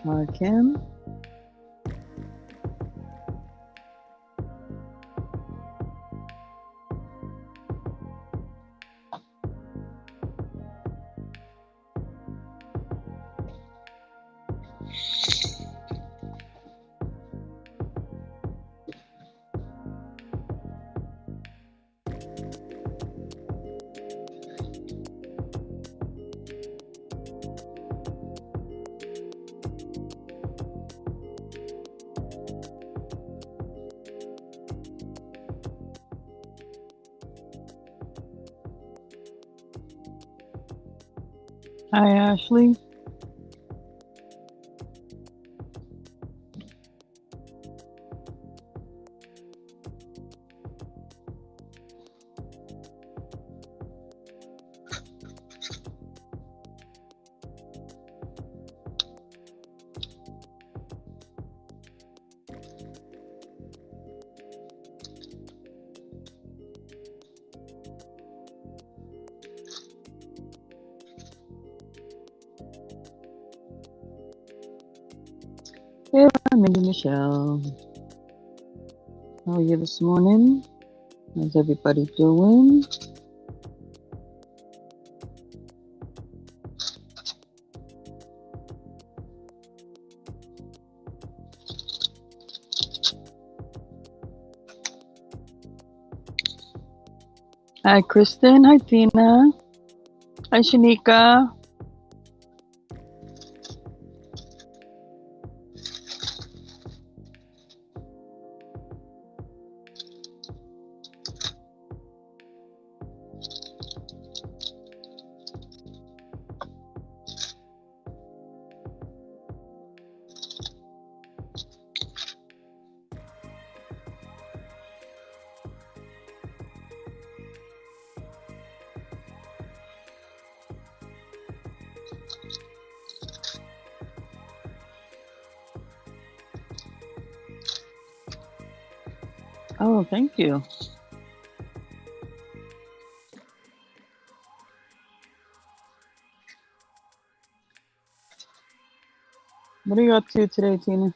Hi, Kim. Hi, Ashley. Hey, Mindy Michelle. How are you this morning? How's everybody doing? Hi, Kristen. Hi, Tina. Hi, Shanika. Oh, thank you. What are you up to today, Tina?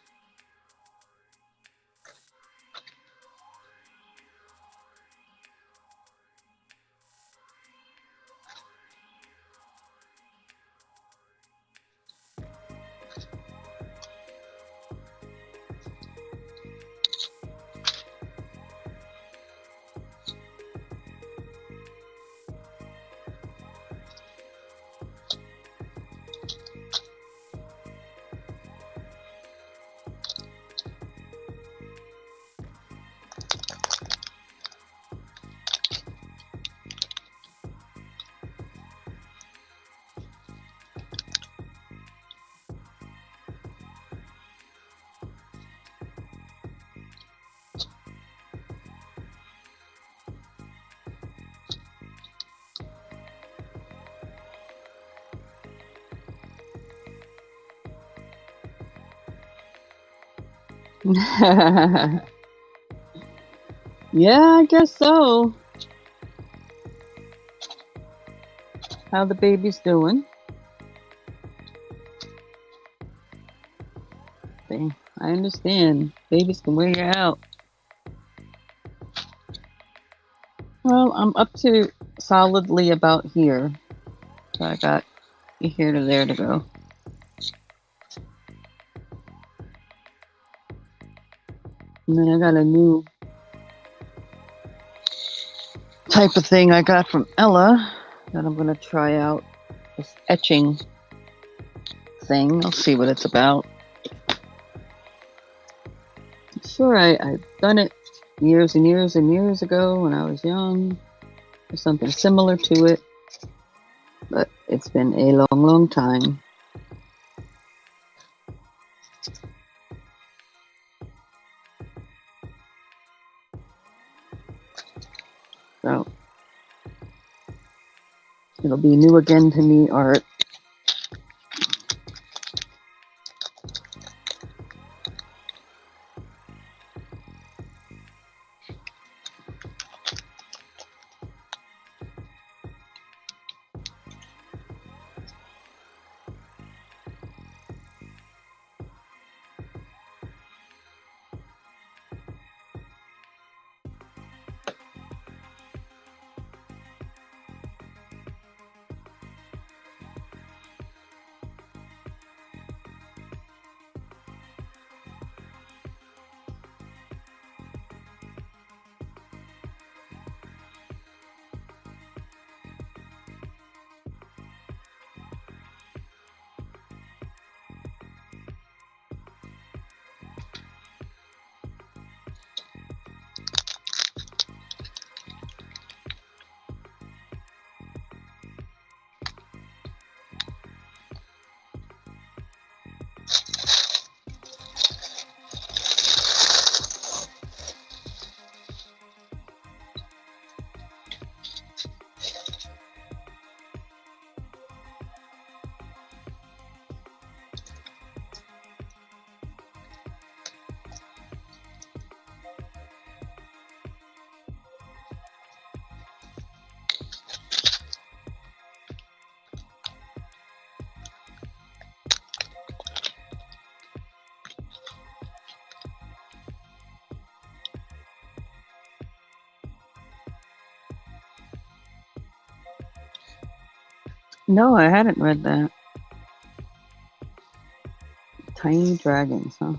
Yeah, I guess so. How the baby's doing? Okay, I understand. Babies can wear you out. Well, I'm up to solidly about here. So I got here to there to go. And then I got a new type of thing I got from Ella that I'm going to try out. This etching thing. I'll see what it's about. Sure, I've done it years and years and years ago when I was young, or something similar to it, but it's been a long, long time. So it'll be new again to me art. No, I hadn't read that. Tiny dragons, huh?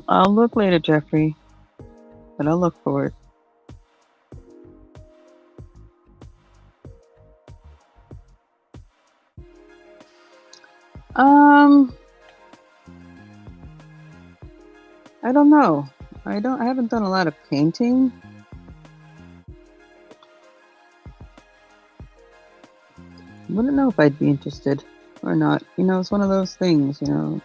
I'll look later, Jeffrey, but I'll look for it. Um, I don't know. I haven't done a lot of painting. Wouldn't know if I'd be interested or not. You know, it's one of those things, you know.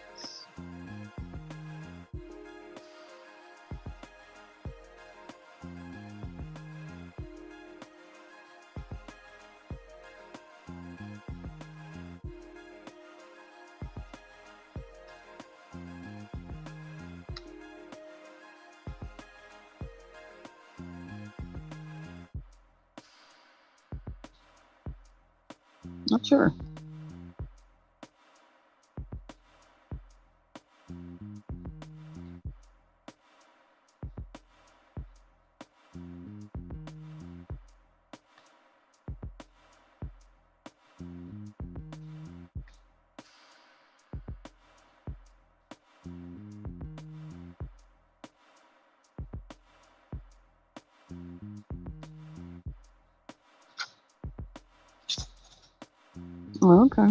Not sure. Oh, okay.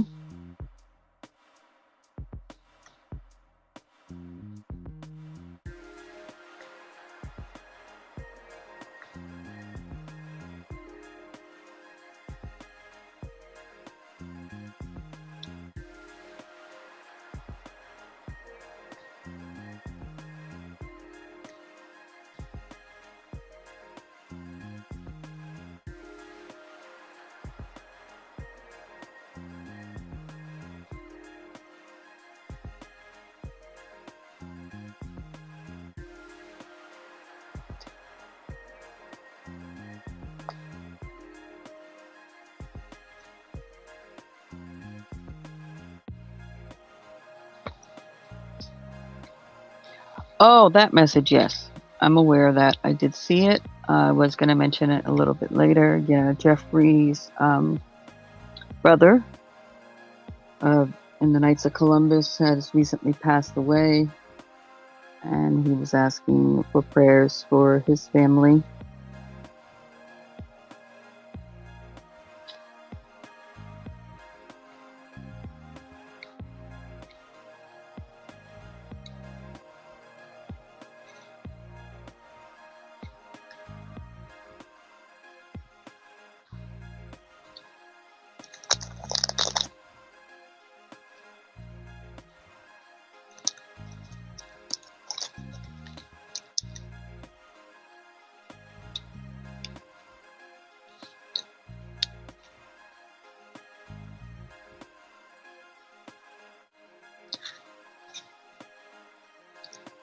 Oh, that message, yes. I'm aware of that. I did see it. I was going to mention it a little bit later. Yeah, Jeffrey's brother uh, in the Knights of Columbus has recently passed away, and he was asking for prayers for his family.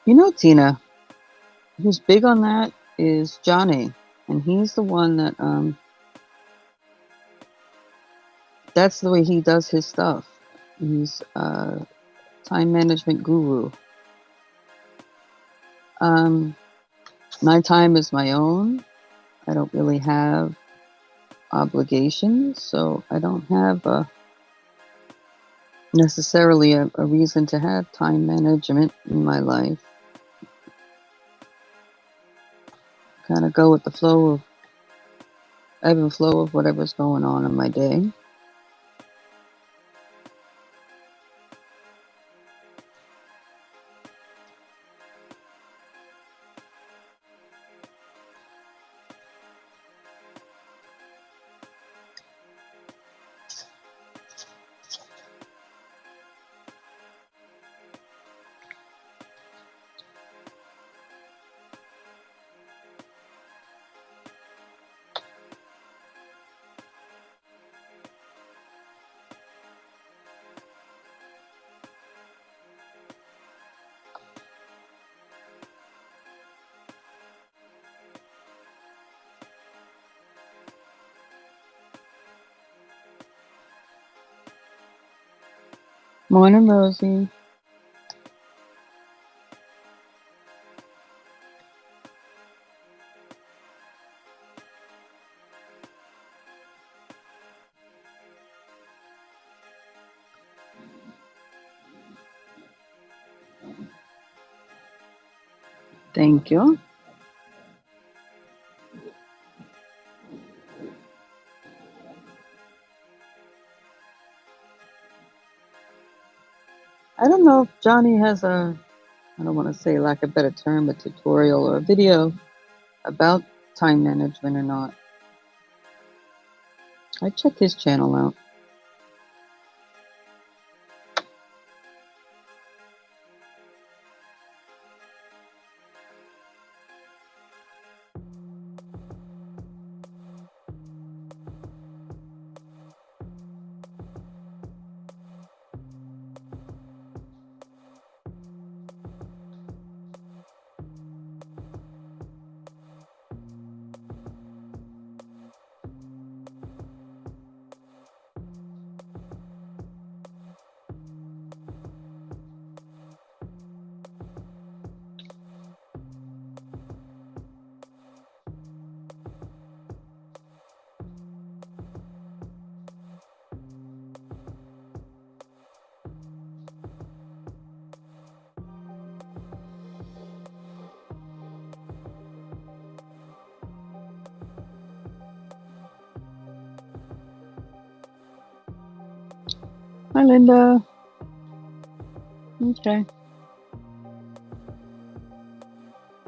You know, Tina, who's big on that is Johnny, and he's the one that that's the way he does his stuff. He's time management guru. My time is my own. I don't really have obligations, so I don't have necessarily a reason to have time management in my life. Kind of go with the flow of ebb and flow of whatever's going on in my day. Morning, Rosie. Thank you. I don't know if Johnny has I don't want to say lack of a better term, a tutorial or a video about time management or not. I check his channel out. Hi, Linda. Okay.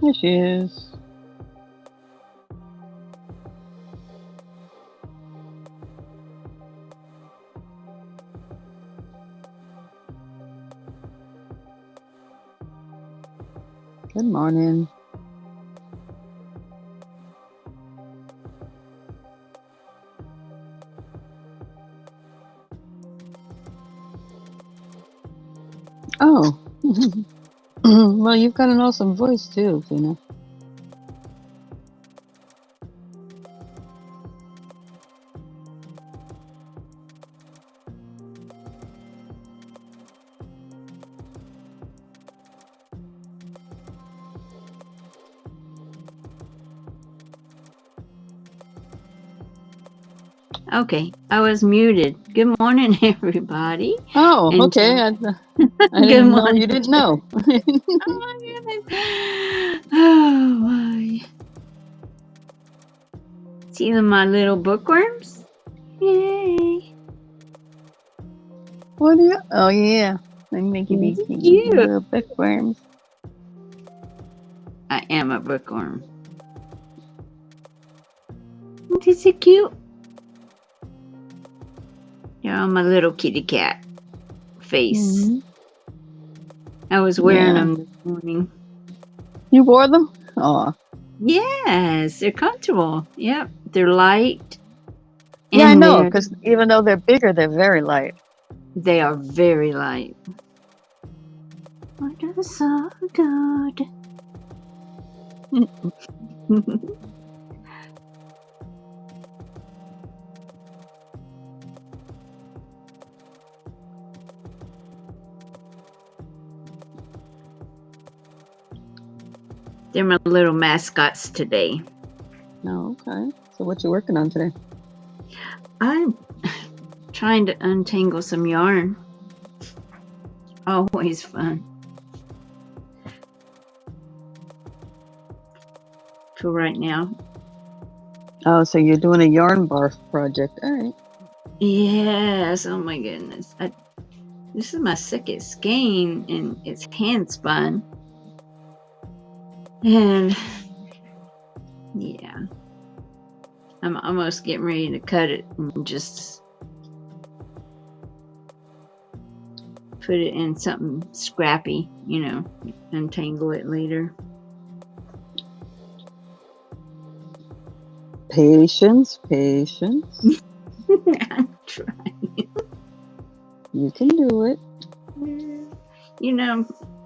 There she is. Good morning. Oh. Well, you've got an awesome voice too, Tina. Okay, I was muted. Good morning, everybody. Oh, And okay. I Good didn't know morning. you didn't know. Oh my goodness. Oh my. See my little bookworms? Yay. What do you? Oh yeah, they make you be Cute. little bookworms. I am a bookworm. Isn't this so cute? They're on my little kitty cat face. Mm-hmm. I was wearing Yeah. them this morning. You wore them? Oh. Yes, they're comfortable. Yep, they're light. Yeah, I And know, because even though they're bigger, they're very light. they are very light. What is so good? They're my little mascots today. Oh, okay. So what you working on today? I'm trying to untangle some yarn. Always fun. For right now. Oh, so you're doing a yarn barf project. All right. Yes. Oh my goodness. This is my second skein, and it's hand spun. And yeah, I'm almost getting ready to cut it and just put it in something scrappy, untangle it later. Patience. I'm trying. You can do it.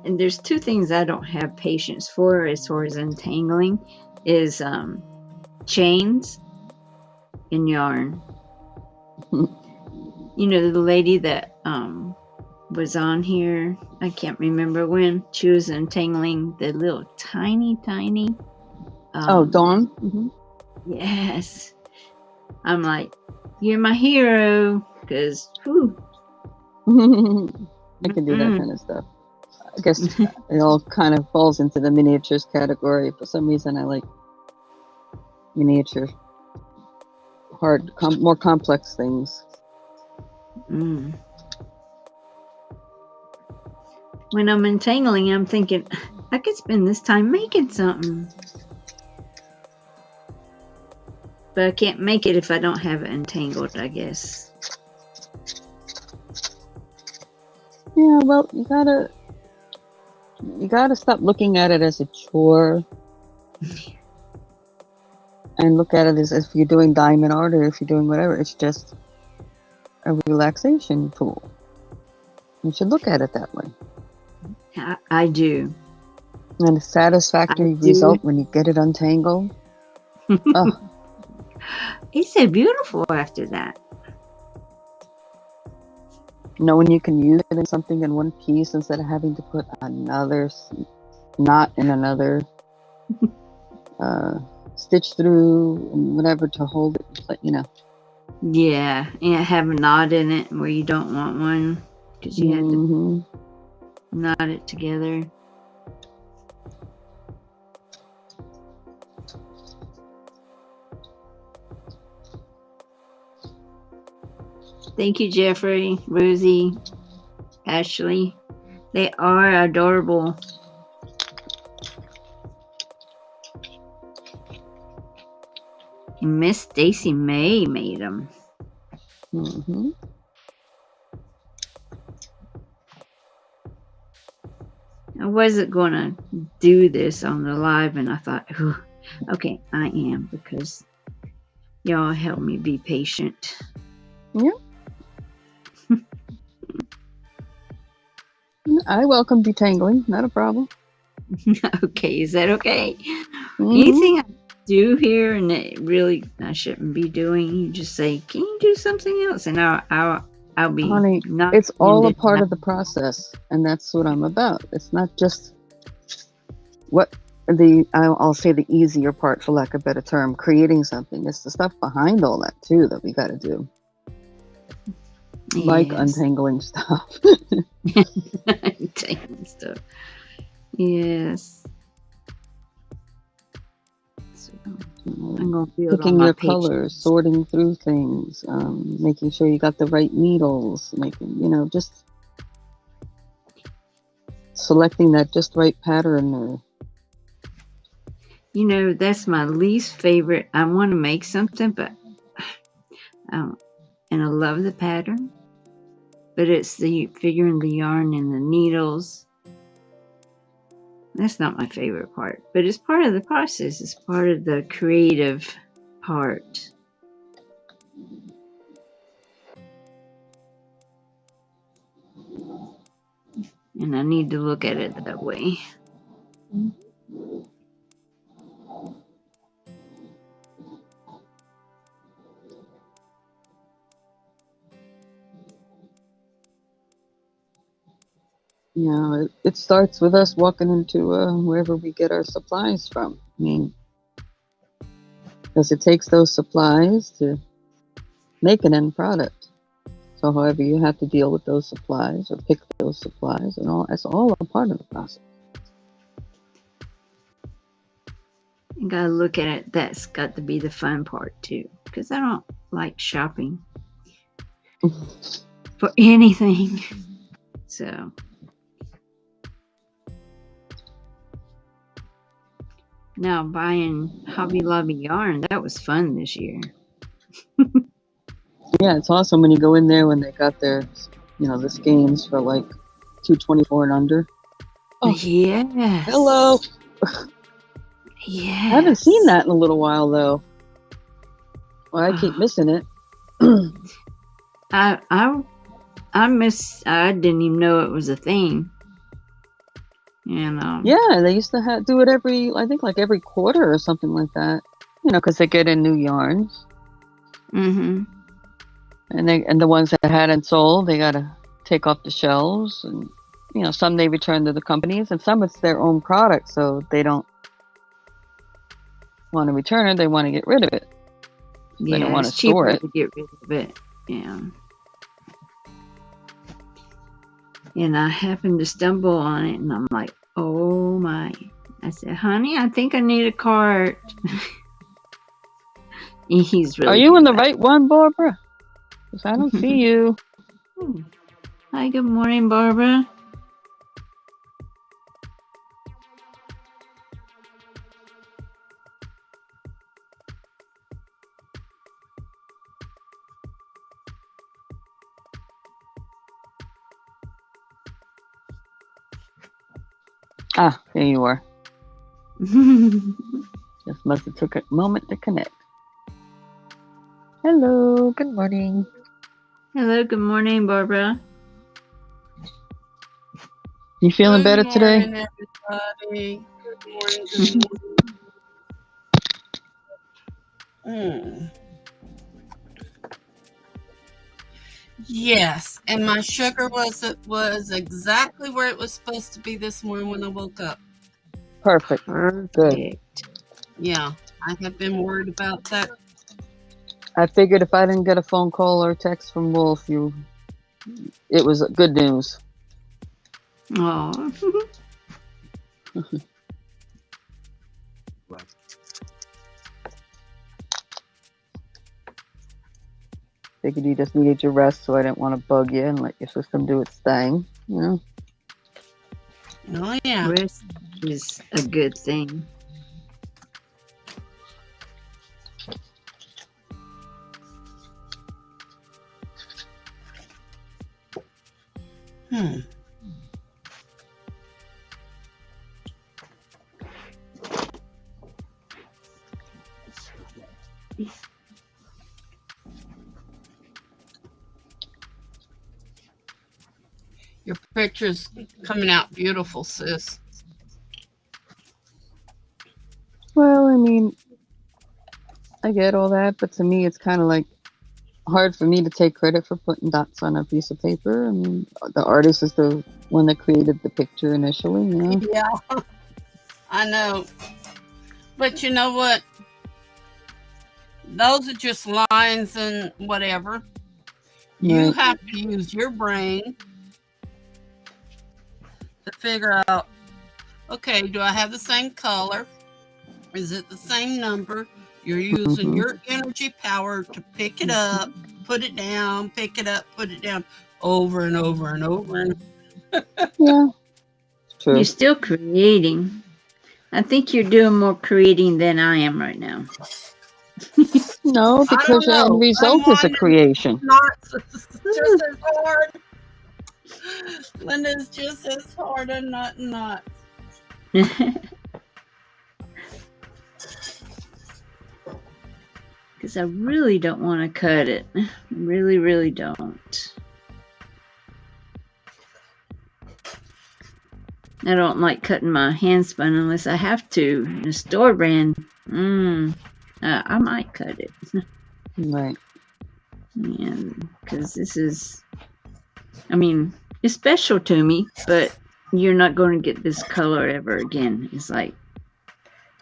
And there's two things I don't have patience for as far as untangling is chains and yarn. The lady that was on here, I can't remember when, she was untangling the little tiny Dawn. Mm-hmm. Yes. I'm like, you're my hero, because I can do that kind of stuff. I guess it all kind of falls into the miniatures category. For some reason, I like miniature, more complex things. When I'm untangling, I'm thinking, I could spend this time making something. But I can't make it if I don't have it untangled, I guess. Yeah, well, you gotta stop looking at it as a chore and look at it as if you're doing diamond art or if you're doing whatever. It's just a relaxation tool. You should look at it that way. I do. And a satisfactory result when you get it untangled. Oh. It's so beautiful after that. Knowing you can use it in something in one piece instead of having to put another knot in another stitch through and whatever to hold it, Yeah, and have a knot in it where you don't want one because you had to knot it together. Thank you, Jeffrey, Rosie, Ashley. They are adorable. And Miss Stacey Mae made them. I wasn't going to do this on the live, and I thought, okay, I am, because y'all help me be patient. Yeah. I welcome detangling, not a problem. Okay, is that okay? Anything I do here and that really I shouldn't be doing, you just say, can you do something else? And I'll be. Honey, it's all a part of the process, and that's what I'm about. It's not just I'll say the easier part, for lack of a better term, creating something. It's the stuff behind all that too that we got to do. Yes. Like untangling stuff. Untangling stuff. Yes. So, I'm going to feel picking your colors, sorting through things, making sure you got the right needles, just selecting that just right pattern. That's my least favorite. I want to make something, but and I love the pattern, but it's the figuring the yarn and the needles. That's not my favorite part, but it's part of the process. It's part of the creative part. And I need to look at it that way. You know, it starts with us walking into wherever we get our supplies from. I mean, because it takes those supplies to make an end product. So, however, you have to deal with those supplies or pick those supplies and all, that's all a part of the process. You gotta look at it. That's got to be the fun part too, because I don't like shopping for anything. So now buying Hobby Lobby yarn, that was fun this year. Yeah, it's awesome when you go in there when they got their, the skeins for like $2.24 and under. Oh, yes. Hello. Yes. I haven't seen that in a little while though. Well, I keep missing it. I didn't even know it was a thing. And yeah, they used to do it every quarter or something like that. Because they get in new yarns. Mm-hmm. And the ones that hadn't sold, they gotta take off the shelves, and some they return to the companies, and some it's their own product, so they don't want to return it; they want to get rid of it. Yeah, they don't want to it's cheaper store it. to get rid of it. Yeah. And I happened to stumble on it, and I'm like, oh my. I said, honey, I think I need a cart. He's really. Are you in the right one, Barbara? Because I don't see you. Hi, good morning, Barbara. Ah, there you are. Just must have took a moment to connect. Hello, good morning. Hello, good morning, Barbara. You feeling better today? Everybody. Good morning. Yes, and my sugar was exactly where it was supposed to be this morning when I woke up. Perfect. Good. Yeah, I have been worried about that. I figured if I didn't get a phone call or a text from Wolf, it was good news. Oh. Figured you just needed your rest, so I didn't want to bug you and let your system do its thing. Oh yeah. Rest is a good thing. Your picture's coming out beautiful, sis. Well, I mean, I get all that, but to me, it's kind of like hard for me to take credit for putting dots on a piece of paper. I mean, the artist is the one that created the picture initially, Yeah, I know. But you know what? Those are just lines and whatever. Right. You have to use your brain to figure out, okay, do I have the same color? Is it the same number? You're using your energy power to pick it up, put it down, pick it up, put it down over and over and over. Yeah, true. You're still creating. I think you're doing more creating than I am right now. No, because your end result is a creation. Just as hard. Linda's just as hard a nut. Because I really don't want to cut it. Really, really don't. I don't like cutting my hand spun unless I have to. In a store brand, I might cut it. Right. And because this is, I mean, it's special to me, but you're not going to get this color ever again. It's like,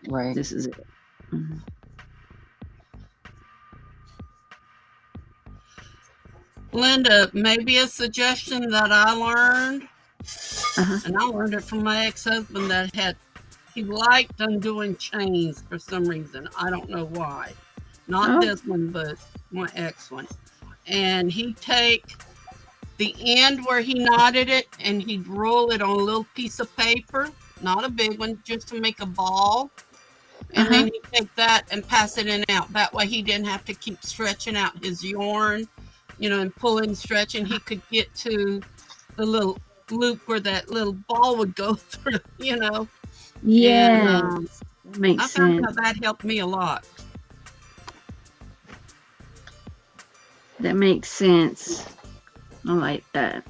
Right. this is it. Mhm. Linda, maybe a suggestion that I learned, Uh-huh. and I learned it from my ex-husband he liked undoing chains for some reason. I don't know why. Not Oh, this one, but my ex one. And he'd take the end where he knotted it and he'd roll it on a little piece of paper, not a big one, just to make a ball. And uh-huh. then he'd take that and pass it in and out. That way he didn't have to keep stretching out his yarn, and pulling and stretching. He could get to the little loop where that little ball would go through, And Yes, that makes I found sense. out that helped me a lot. That makes sense. I like that.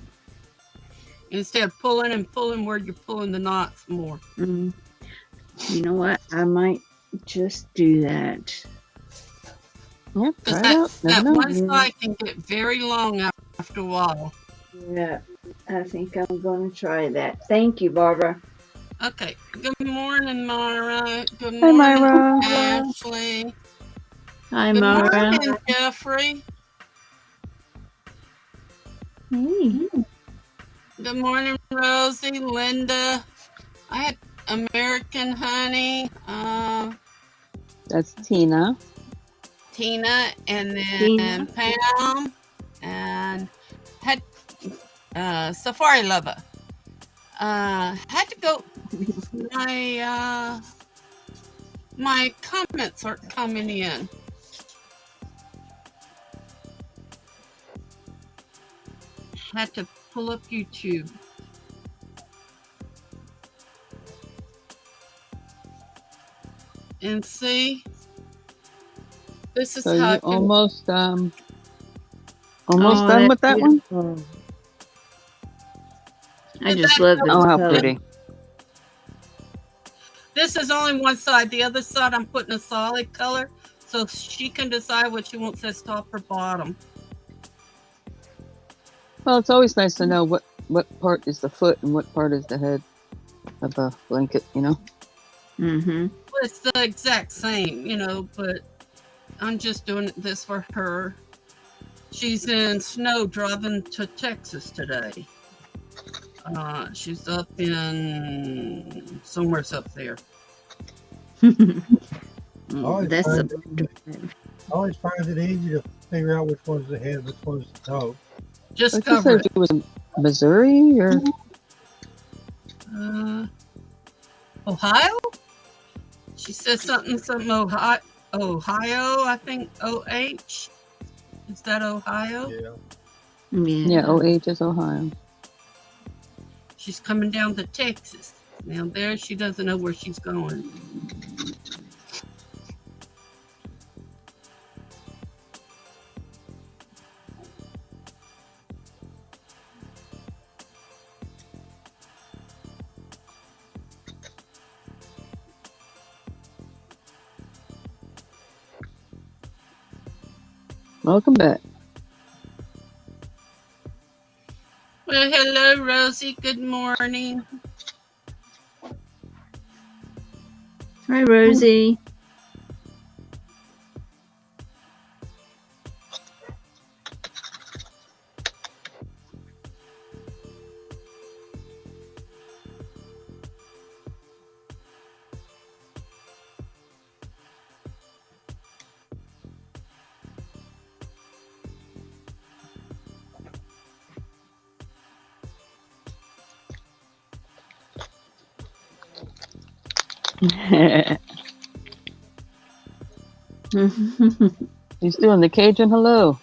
Instead of pulling and pulling where you're pulling the knots more. Mm. You know what? I might just do that. Yep. Because Try it out. Never that know. one Yeah. side can get very long after a while. Yeah, I think I'm going to try that. Thank you, Barbara. Okay. Good morning, Myra. Good Hi, morning, Myra. Ashley. Hi, Good Mara. morning, Jeffrey. Hey. Good morning, Rosie, Linda. I had American Honey, That's Tina. Tina, and Tina. then Pam, and had Safari Lover. Had to go. My comments aren't coming in. Had to pull up YouTube. And see, this is So how you I can. almost done that's with that one? beautiful. I Did just that love help? this Oh, how color. pretty. This is only one side. The other side, I'm putting a solid color so she can decide what she wants as top or bottom. Well, it's always nice to know what part is the foot and what part is the head of a blanket. Mm-hmm. Well, it's the exact same, but I'm just doing this for her. She's in snow driving to Texas today. She's up in somewhere's up there. That's a I always find it easy to figure out which one's the head, which one's the toe. Just But you cover said it. it was in Missouri or Ohio? She said something Ohio. Ohio, I think OH. Is that Ohio? yeah, OH is Ohio. She's coming down to Texas. Now there she doesn't know where she's going. Welcome back. Well, hello, Rosie. Good morning. Hi, Rosie. She's doing the Cajun hello.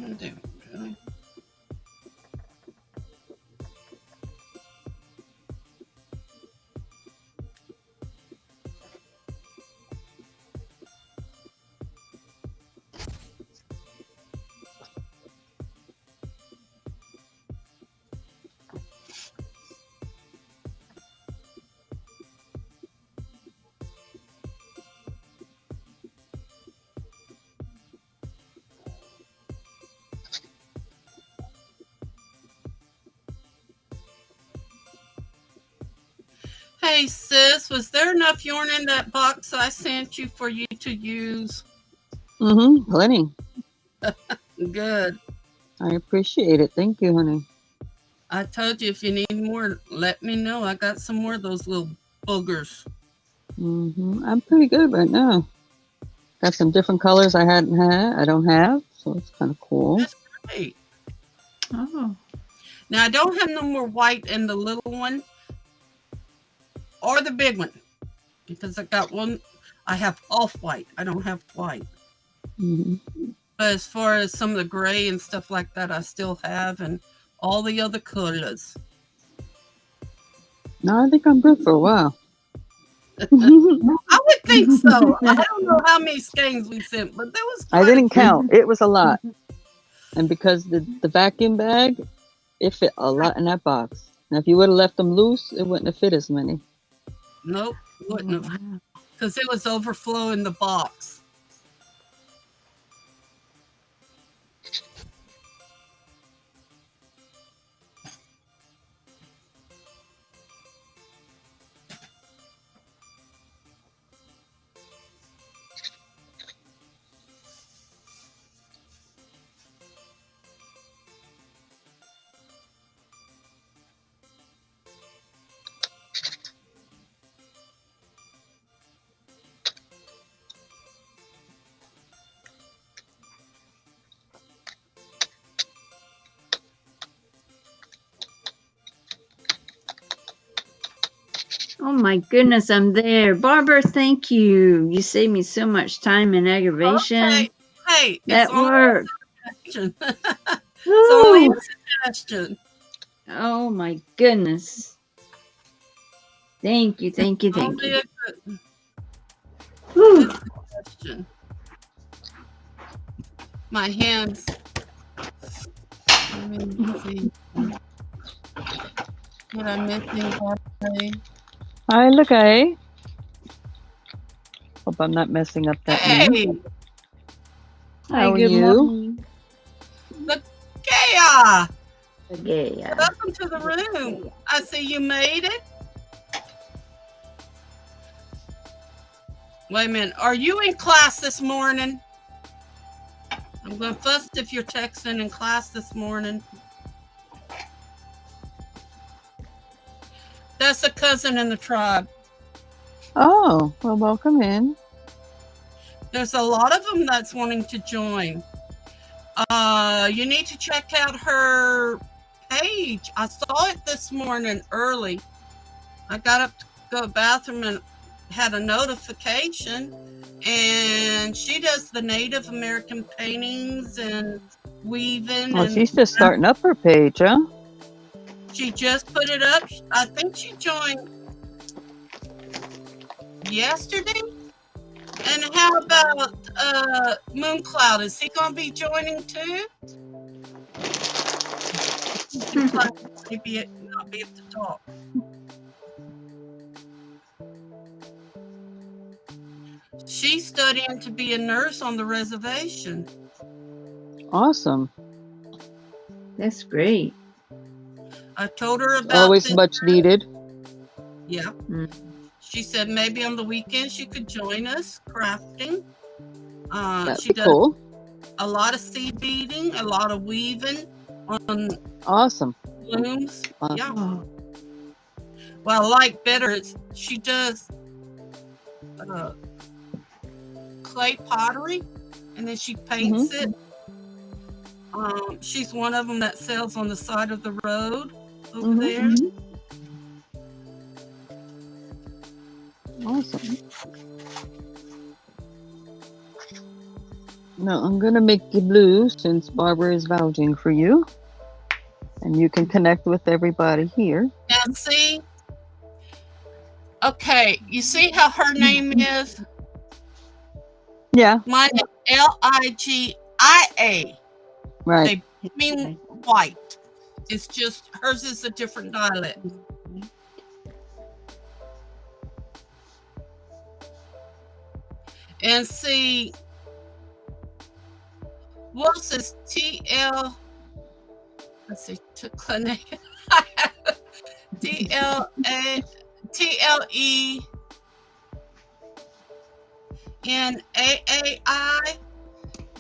There we go. Hey sis, was there enough yarn in that box I sent you for you to use? Plenty. Good. I appreciate it. Thank you, honey. I told you if you need more, let me know. I got some more of those little boogers. I'm pretty good right now. Got some different colors I don't have, so it's kind of cool. That's great. Oh. Now I don't have no more white in the little one or the big one because I got one. I have off-white. I don't have white. But as far as some of the gray and stuff like that, I still have, and all the other colors. No, I think I'm good for a while. I would think so. I don't know how many skeins we sent, but there was I didn't count. It was a lot. And because the vacuum bag, it fit a lot in that box. Now, if you would have left them loose, it wouldn't have fit as many. Nope, wouldn't have. Because it was overflowing the box. Oh my goodness, I'm there. Barbara, thank you. You saved me so much time and aggravation. Okay. Hey, that worked. It's only a suggestion. Oh my goodness. Thank you, thank you, thank Only you. a good suggestion. My hands. Let me see. What I'm missing today. Hi, look, hope I'm not messing up that name. How are good you? morning. Look, Gaia. Gaia. Welcome to the room. I see you made it. Wait a minute. Are you in class this morning? I'm going to fuss if you're texting in class this morning. That's a cousin in the tribe. Oh, well, welcome in. There's a lot of them that's wanting to join. You need to check out her page. I saw it this morning early. I got up to go to the bathroom and had a notification, and she does the Native American paintings and weaving. Well, she's just starting up her page, huh? She just put it up. I think she joined yesterday. And how about Mooncloud? Is he going to be joining too? Maybe not be able to talk. She's studying to be a nurse on the reservation. Awesome. That's great. I told her about always this. Much needed. Yeah. She said maybe on the weekend she could join us crafting. She does cool. a lot of seed beading, a lot of weaving on awesome looms. Awesome. Yeah. Well, I like better. She does clay pottery, and then she paints it. She's one of them that sells on the side of the road over there. Awesome. Now I'm gonna make you blue since Barbara is vouching for you, and you can connect with everybody here. Now, see, okay, you see how her name is? Yeah, Mine is Ligia. right. They mean white. It's just hers is a different dialect. And see, Wolf's is TL. Let's see, TLENAAI,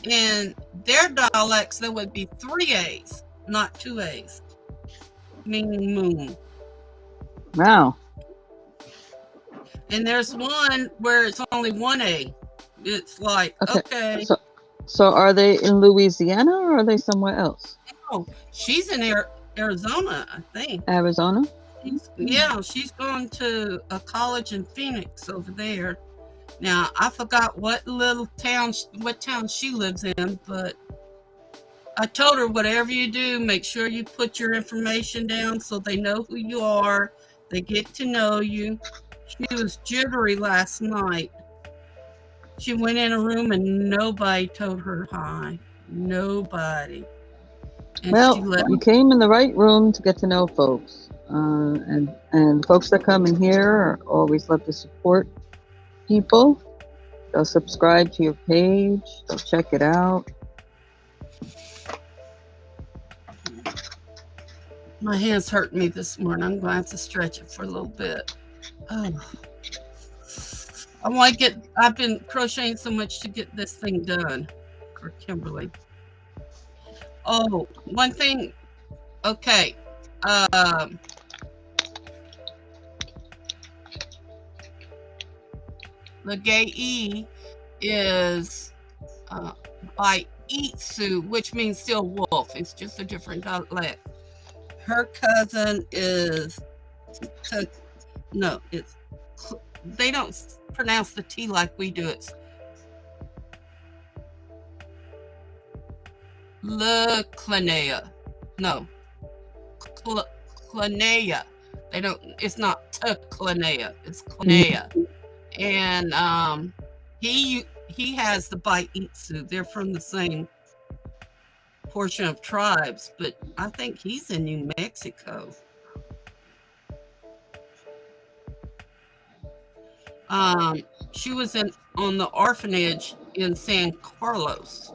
and their dialects there would be 3 A's, not 2 A's, meaning moon. Wow. And there's one where it's only 1 A. It's like, okay. So are they in Louisiana or are they somewhere else? Oh, she's in Arizona, I think. Arizona? Yeah, she's going to a college in Phoenix over there. Now, I forgot what town she lives in, but I told her, whatever you do, make sure you put your information down so they know who you are. They get to know you. She was jittery last night. She went in a room and nobody told her hi. Nobody. And Well, you came in the right room to get to know folks. And folks that come in here always love to support people. They'll subscribe to your page. They'll check it out. My hand's hurting me this morning. I'm going to have to stretch it for a little bit. Oh. I've been crocheting so much to get this thing done for Kimberly. Oh, one thing. Okay. The gay E is by Itsu, which means still wolf. It's just a different dialect. Her cousin is they don't pronounce the T like we do. It's Clanea. No. Clanea. They don't, it's not Clanea. It's Clanea. And he has the Baitsu. They're from the same portion of tribes, but I think he's in New Mexico. She was on the orphanage in San Carlos.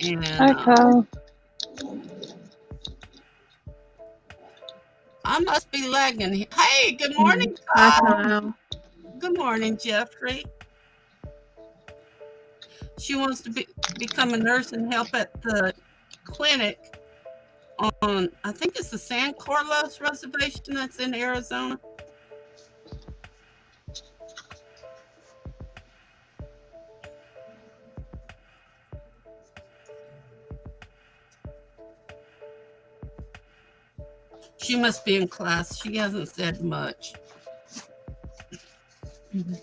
And Hi, Kyle. I must be lagging. Hey, good morning, Hi, Kyle. Kyle. Good morning, Jeffrey. She wants to become a nurse and help at the clinic on, I think it's the San Carlos reservation that's in Arizona. She must be in class. She hasn't said much. Mm-hmm.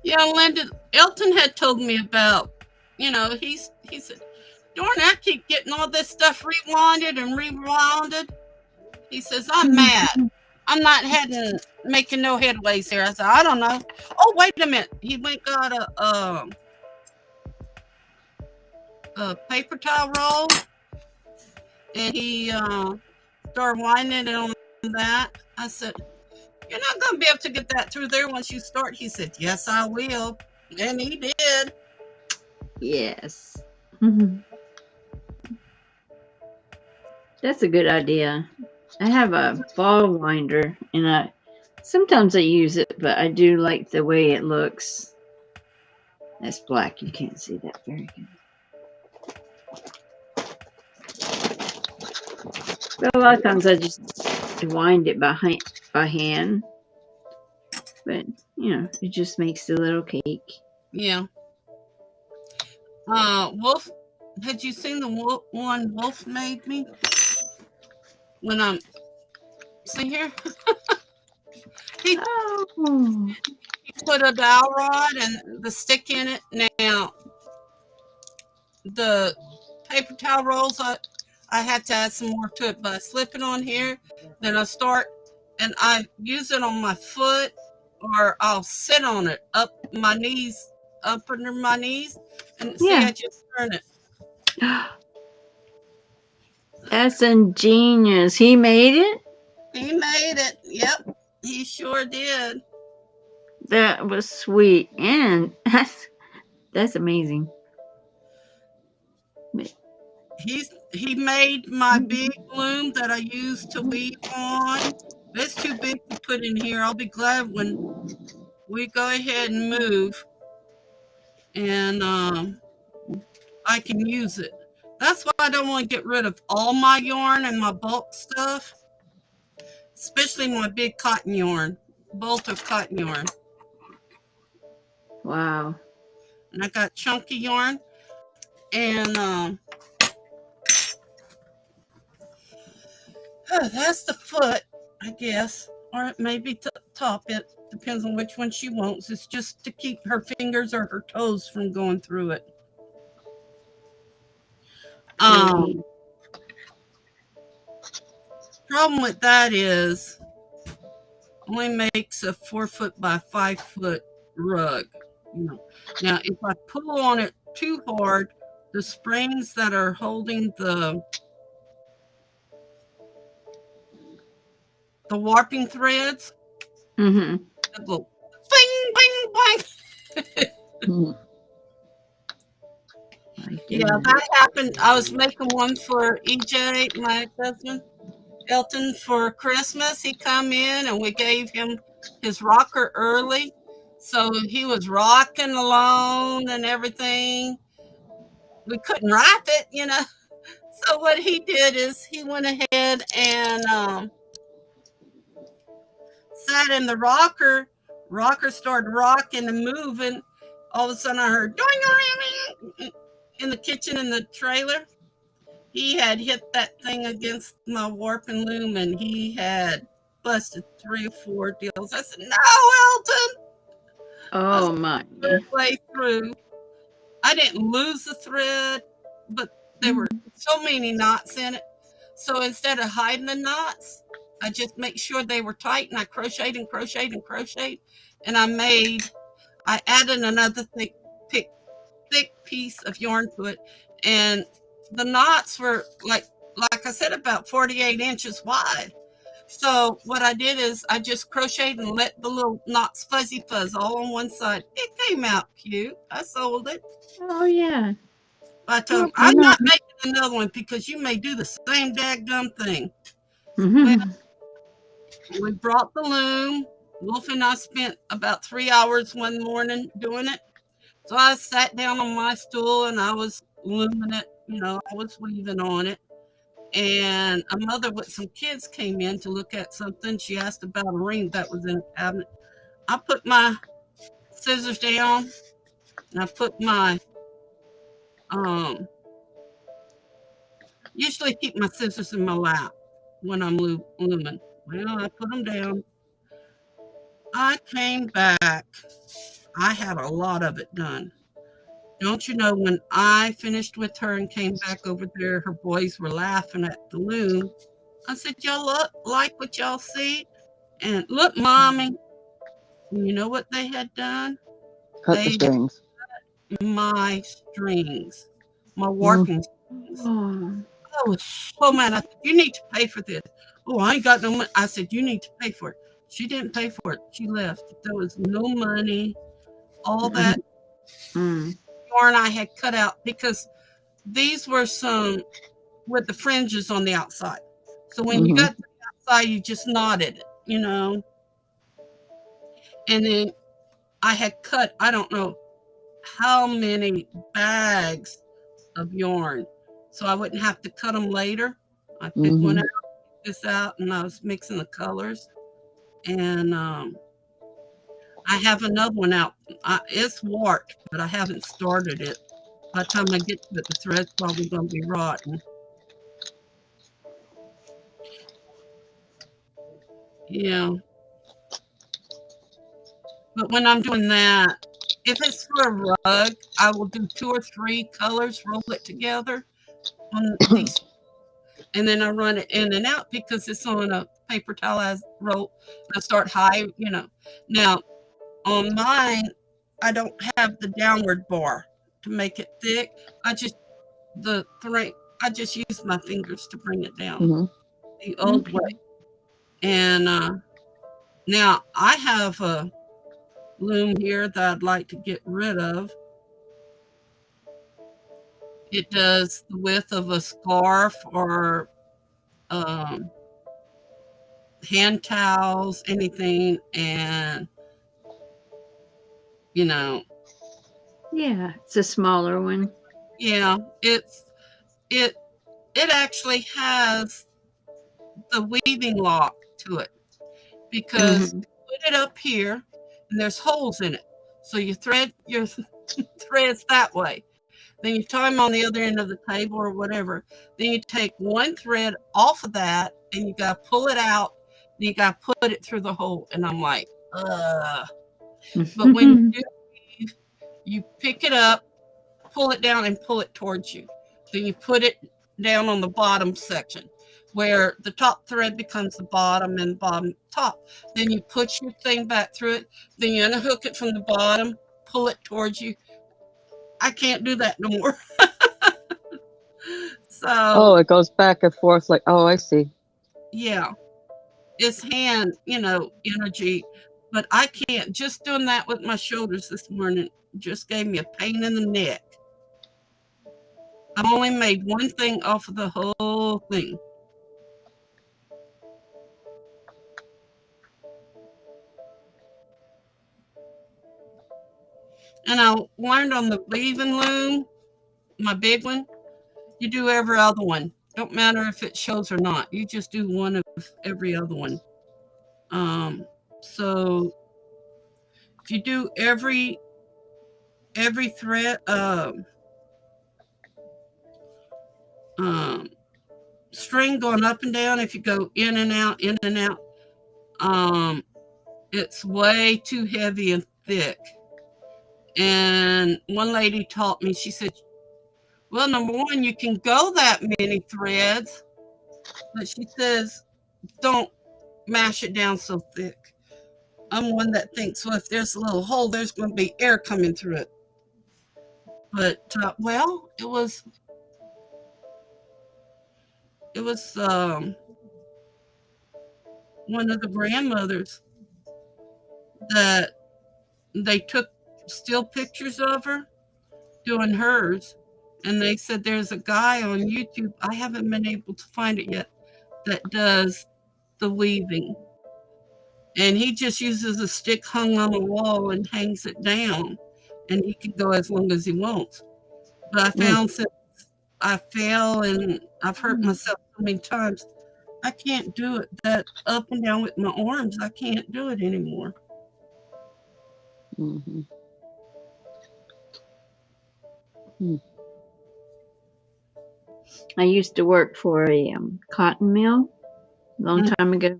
Yeah, Linda, Elton had told me about, he said, darn, I keep getting all this stuff rewinded and rewinded. He says, I'm mad. I'm not making no headways here. I said, I don't know. Oh, wait a minute. He went got a paper towel roll, and he started winding it on that. I said, you're not going to be able to get that through there once you start. He said, yes, I will. And he did. Yes. That's a good idea. I have a ball winder, and sometimes I use it, but I do like the way it looks. That's black. You can't see that very good. So a lot of times I just wind it by hand, but it just makes the little cake. Yeah. Wolf, had you seen the one Wolf made me? When I'm, see here, he Oh, put a dowel rod and the stick in it. Now, the paper towel rolls, I had to add some more to it, but I slip it on here, then I start, and I use it on my foot, or I'll sit on it up my knees, up under my knees, and see, yeah. I just turn it. That's ingenious. He made it? He made it. Yep, he sure did. That was sweet. And that's amazing. He made my big loom that I use to weave on. It's too big to put in here. I'll be glad when we go ahead and move, and I can use it. That's why I don't want to get rid of all my yarn and my bulk stuff, especially my big cotton yarn, bolt of cotton yarn. Wow. And I got chunky yarn, and that's the foot, I guess, or it may be top. It depends on which one she wants. It's just to keep her fingers or her toes from going through it. Problem with that is only makes a 4 foot by 5 foot rug. Now, if I pull on it too hard, the springs that are holding the warping threads, Mm-hmm. go bing, bing, bing. Yeah, that happened. I was making one for EJ, my husband, Elton, for Christmas. He come in and we gave him his rocker early. So he was rocking alone and everything. We couldn't wrap it. So what he did is he went ahead and sat in the rocker. Rocker started rocking and moving. All of a sudden I heard doing in the kitchen in the trailer. He had hit that thing against my warping loom and he had busted 3 or 4 deals. I said, "No, Elton." Oh my. Way through. I didn't lose the thread, but there were so many knots in it. So instead of hiding the knots, I just make sure they were tight, and I crocheted and crocheted and crocheted, and I added another thick piece of yarn to it, and the knots were like I said, about 48 inches wide. So what I did is I just crocheted and let the little knots fuzzy fuzz all on one side. It came out cute. I sold it. Oh yeah. I told him, I'm not making another one because you may do the same daggum thing. Mm-hmm. Well, we brought the loom. Wolf and I spent about 3 hours one morning doing it. So I sat down on my stool and I was looming it. I was weaving on it. And a mother with some kids came in to look at something. She asked about a ring that was in a cabinet. I put my scissors down and I put my usually keep my scissors in my lap when I'm looming. Well, I put them down. I came back. I had a lot of it done. Don't you know, when I finished with her and came back over there, her boys were laughing at the loom. I said, "Y'all like what y'all see? And look, Mommy." You know what they had done? Cut the strings. My strings, my warping strings. Oh. I was so mad. I said, "You need to pay for this." "Oh, I ain't got no money." I said, "You need to pay for it." She didn't pay for it. She left. There was no money. All that yarn I had cut out, because these were some with the fringes on the outside. So when you got to the outside, you just knotted it. And then I had cut, I don't know how many bags of yarn, so I wouldn't have to cut them later. I picked one out, this out and I was mixing the colors. And I have another one out. It's warped, but I haven't started it. By the time I get to it, the thread's probably going to be rotten. Yeah. But when I'm doing that, if it's for a rug, I will do 2 or 3 colors, roll it together on these, and then I run it in and out because it's on a paper towel I roll. I start high, you know. Now, on mine, I don't have the downward bar to make it thick. I just I just use my fingers to bring it down the old way. And now I have a loom here that I'd like to get rid of. It does the width of a scarf or hand towels, anything, and you know. Yeah, it's a smaller one. Yeah, it actually has the weaving lock to it because you put it up here and there's holes in it. So you thread your threads that way. Then you tie them on the other end of the table or whatever. Then you take one thread off of that and you got to pull it out. And you got to put it through the hole. And I'm like, ugh. But when you do weave, you pick it up, pull it down, and pull it towards you. Then you put it down on the bottom section where the top thread becomes the bottom and bottom top. Then you put your thing back through it. Then you unhook it from the bottom, pull it towards you. I can't do that no more. So it goes back and forth like, oh, I see. Yeah, it's hand, energy, but I can't. Just doing that with my shoulders this morning just gave me a pain in the neck. I only made one thing off of the whole thing. And I learned on the weaving loom, my big one, you do every other one. Don't matter if it shows or not. You just do one of every other one. So if you do every thread, string going up and down, if you go in and out, it's way too heavy and thick. And one lady taught me, she said, well, number one, you can go that many threads, but she says, don't mash it down so thick. I'm one that thinks, well, if there's a little hole, there's going to be air coming through it. But, well, it was one of the grandmothers that they took still pictures of her doing hers. And they said there's a guy on YouTube, I haven't been able to find it yet, that does the weaving. And he just uses a stick hung on a wall and hangs it down. And he can go as long as he wants. But I found since I fell and I've hurt myself so many times, I can't do it. That up and down with my arms, I can't do it anymore. Mm-hmm. I used to work for a cotton mill a long time ago.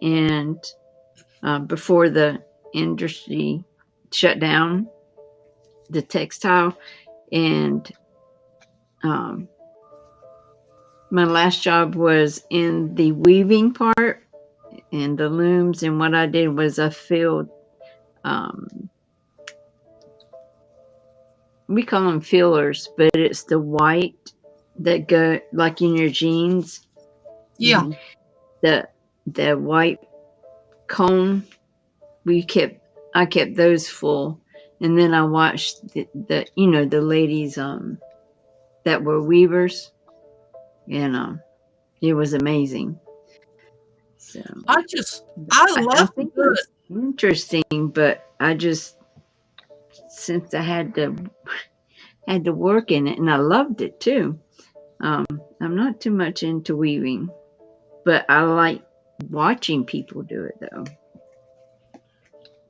And before the industry shut down, the textile, and my last job was in the weaving part and the looms. And what I did was I filled, we call them fillers, but it's the white that go like in your jeans. Yeah. The white cone, I kept those full. And then I watched the ladies that were weavers, and it was amazing. So I love it was interesting, but I just, since I had to work in it, and I loved it too. I'm not too much into weaving. But I like watching people do it though.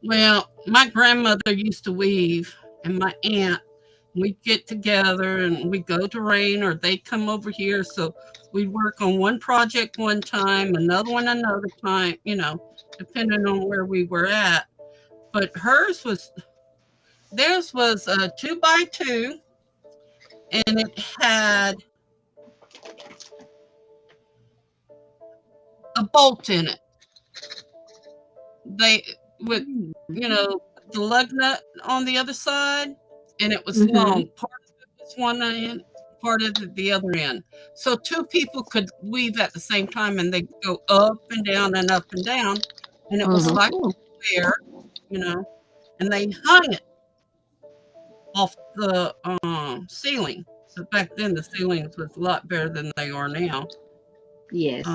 Well, my grandmother used to weave, and my aunt, we'd get together and we'd go to rain or they'd come over here. So we'd work on one project one time, another one another time, depending on where we were at. But theirs was a 2x2, and it had a bolt in it. They with the lug nut on the other side, and it was long. Part of it was one end, part of it the other end. So two people could weave at the same time, and they go up and down and up and down, and it was Mhm. like a square, you know, and they hung it off the ceiling. But back then, the ceilings was a lot better than they are now. Yes.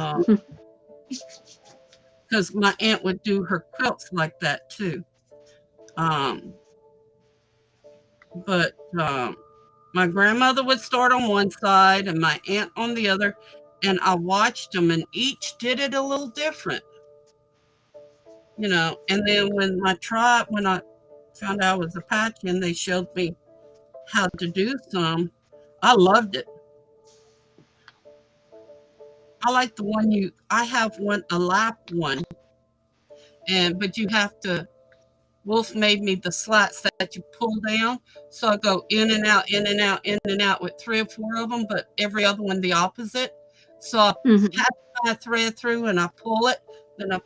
Because my aunt would do her quilts like that too. But my grandmother would start on one side and my aunt on the other, and I watched them, and each did it a little different, And then when I found out I was a patching, they showed me how to do some. I loved it. I like the one I have a lap one, but you have to. Wolf made me the slats that you pull down. So I go in and out, in and out, in and out with 3 or 4 of them, but every other one the opposite. So I pass my thread through and I pull it. Then I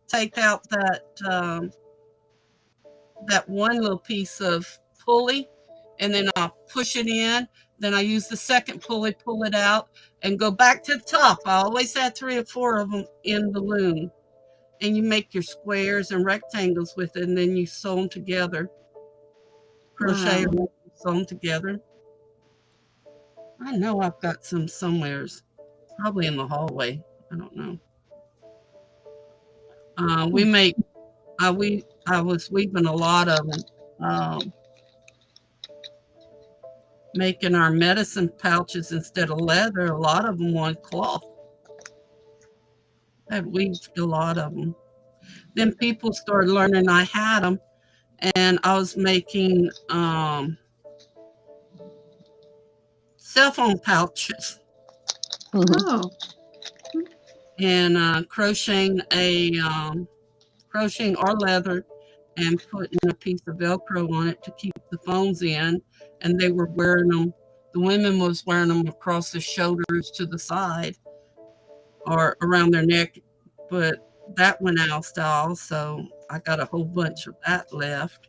take out that one little piece of pulley, and then I'll push it in. Then I use the second pulley, pull it out, and go back to the top. I always had 3 or 4 of them in the loom. And you make your squares and rectangles with it, and then you sew them together. Crochet and sew them together. I know I've got some somewheres, probably in the hallway. I don't know. I was weaving a lot of them, making our medicine pouches instead of leather. A lot of them on cloth. I've weaved a lot of them. Then people started learning I had them, and I was making cell phone pouches. Oh. And crocheting our leather and putting a piece of Velcro on it to keep the phones in. And they were wearing them. The women was wearing them across the shoulders to the side or around their neck, but that went out of style. So I got a whole bunch of that left.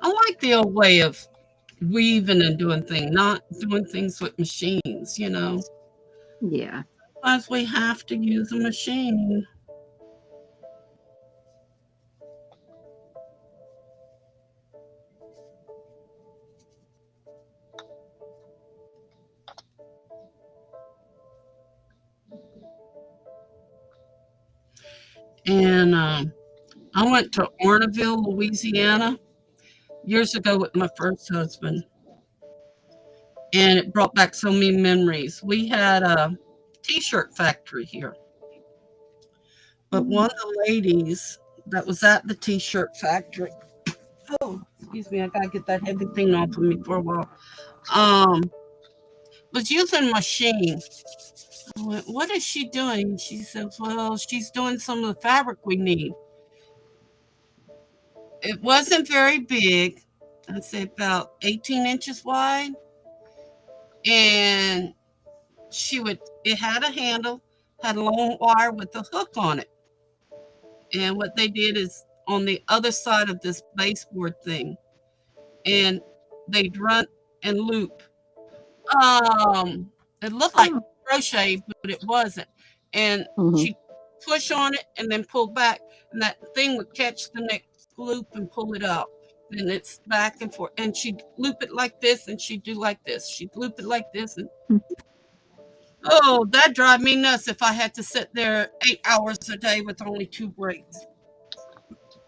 I like the old way of weaving and doing things, not doing things with machines, Yeah. Sometimes we have to use a machine. And I went to Orneville, Louisiana, years ago with my first husband, and it brought back so many memories. We had a t-shirt factory here, but one of the ladies that was at the t-shirt factory, oh, excuse me, I gotta get that heavy thing off of me for a while, was using a machine. I went, what is she doing? She said, well, she's doing some of the fabric we need. It wasn't very big. I'd say about 18 inches wide. And it had a handle, had a long wire with a hook on it. And what they did is on the other side of this baseboard thing, and they'd run and loop. It looked like crochet, but it wasn't. And she'd push on it and then pull back, and that thing would catch the next loop and pull it out. And it's back and forth. And she'd loop it like this, and she'd do like this. She'd loop it like this, and oh, that'd drive me nuts if I had to sit there 8 hours a day with only 2 breaks.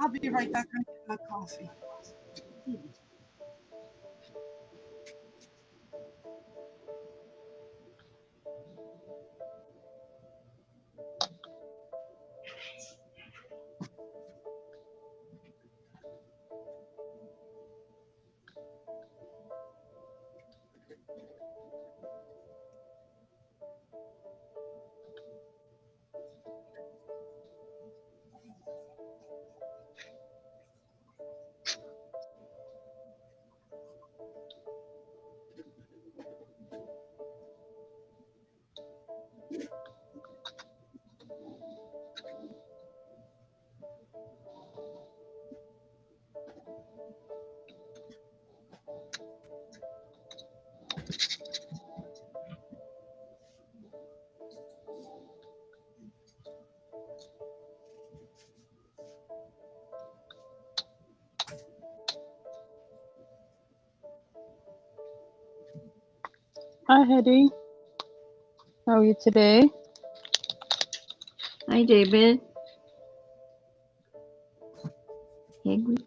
I'll be right back and get my coffee. Hi, Hetty. How are you today? Hi, David. Hagrid.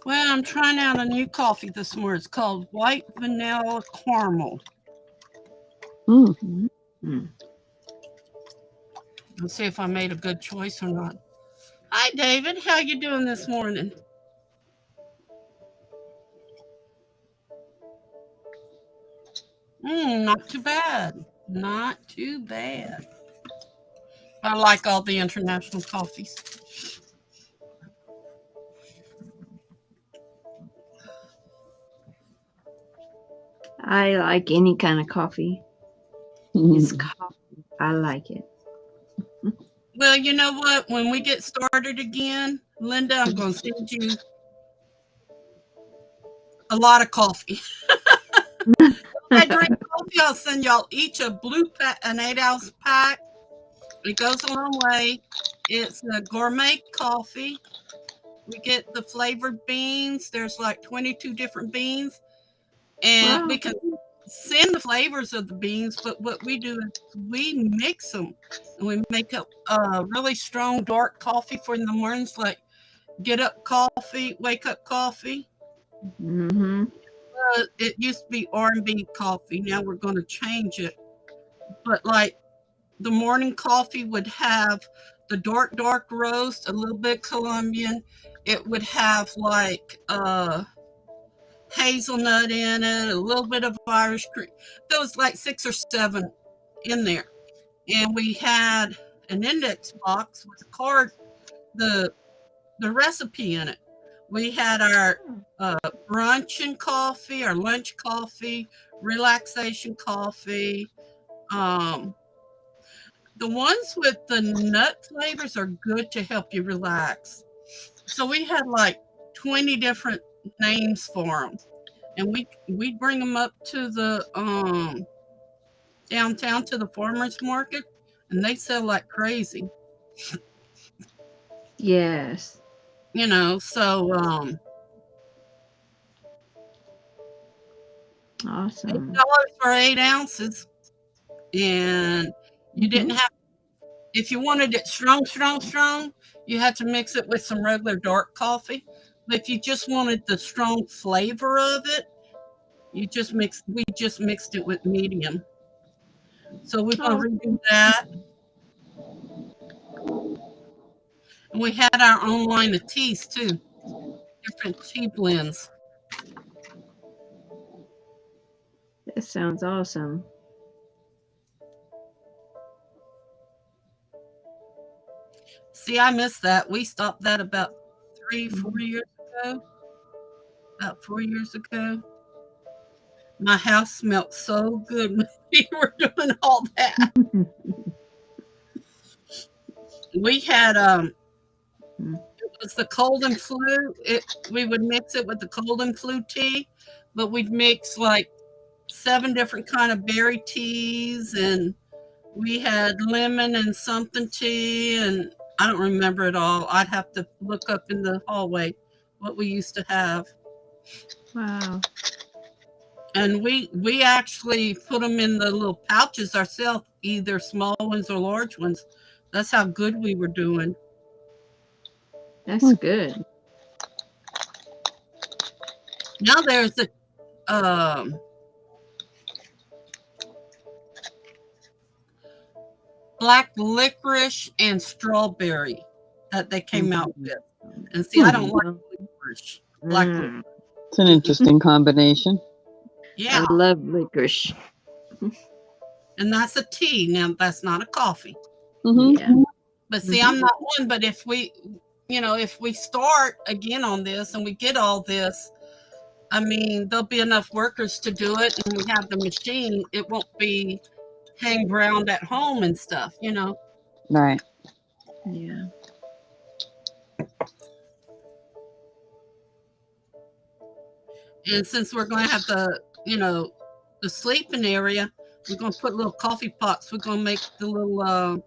Well, I'm trying out a new coffee this morning. It's called White Vanilla Caramel. Mm. Mm. Let's see if I made a good choice or not. Hi, David. How you doing this morning? Not too bad. Not too bad. I like all the international coffees. I like any kind of coffee. It's coffee. I like it. Well, you know what? When we get started again, Linda, I'm going to send you a lot of coffee. I drink coffee. I'll send y'all each a blue pack, an 8-ounce pack. It goes a long way. It's a gourmet coffee. We get the flavored beans. There's like 22 different beans, and Wow. we can send the flavors of the beans. But what we do is we mix them, and we make a really strong dark coffee for in the mornings, like get up coffee, wake up coffee. Mm-hmm. It used to be R&B coffee. Now we're going to change it. But like the morning coffee would have the dark roast, a little bit Colombian. It would have like hazelnut in it, a little bit of Irish cream. There was like 6 or 7 in there. And we had an index box with a card, the recipe in it. We had our brunch and coffee, our lunch coffee, relaxation coffee. Um, the ones with the nut flavors are good to help you relax. So we had like 20 different names for them, and we bring them up to the downtown to the farmers market, and they sell like crazy. Yes. You know, so Awesome. $8 for 8 ounces, and you didn't Mhm. have. If you wanted it strong, you had to mix it with some regular dark coffee. But if you just wanted the strong flavor of it, we just mixed it with medium. So we're gonna Oh, redo that. And we had our own line of teas too, different tea blends. that sounds awesome. See, I missed that. We stopped that about 3, 4 years ago. About 4 years ago. My house smelled so good when we were doing all that. We had was the cold and flu. We would mix it with the cold and flu tea, but we'd mix like 7 different kind of berry teas, and we had lemon and something tea, and I don't remember it all. I'd have to look up in the hallway what we used to have. Wow. And we actually put them in the little pouches ourselves, either small ones or large ones. That's how good we were doing. That's good. Now there's a um, black licorice and strawberry that they came out with. And see, I don't like licorice. Black licorice. It's an interesting combination. Yeah. I love licorice. And that's a tea. Now that's not a coffee. Yeah. But see, I'm not one, but if we start again on this and we get all this, I mean, there'll be enough workers to do it, and we have the machine. It won't be hang around at home and stuff, Right. Yeah. And since we're going to have the sleeping area, we're going to put little coffee pots. We're going to make the little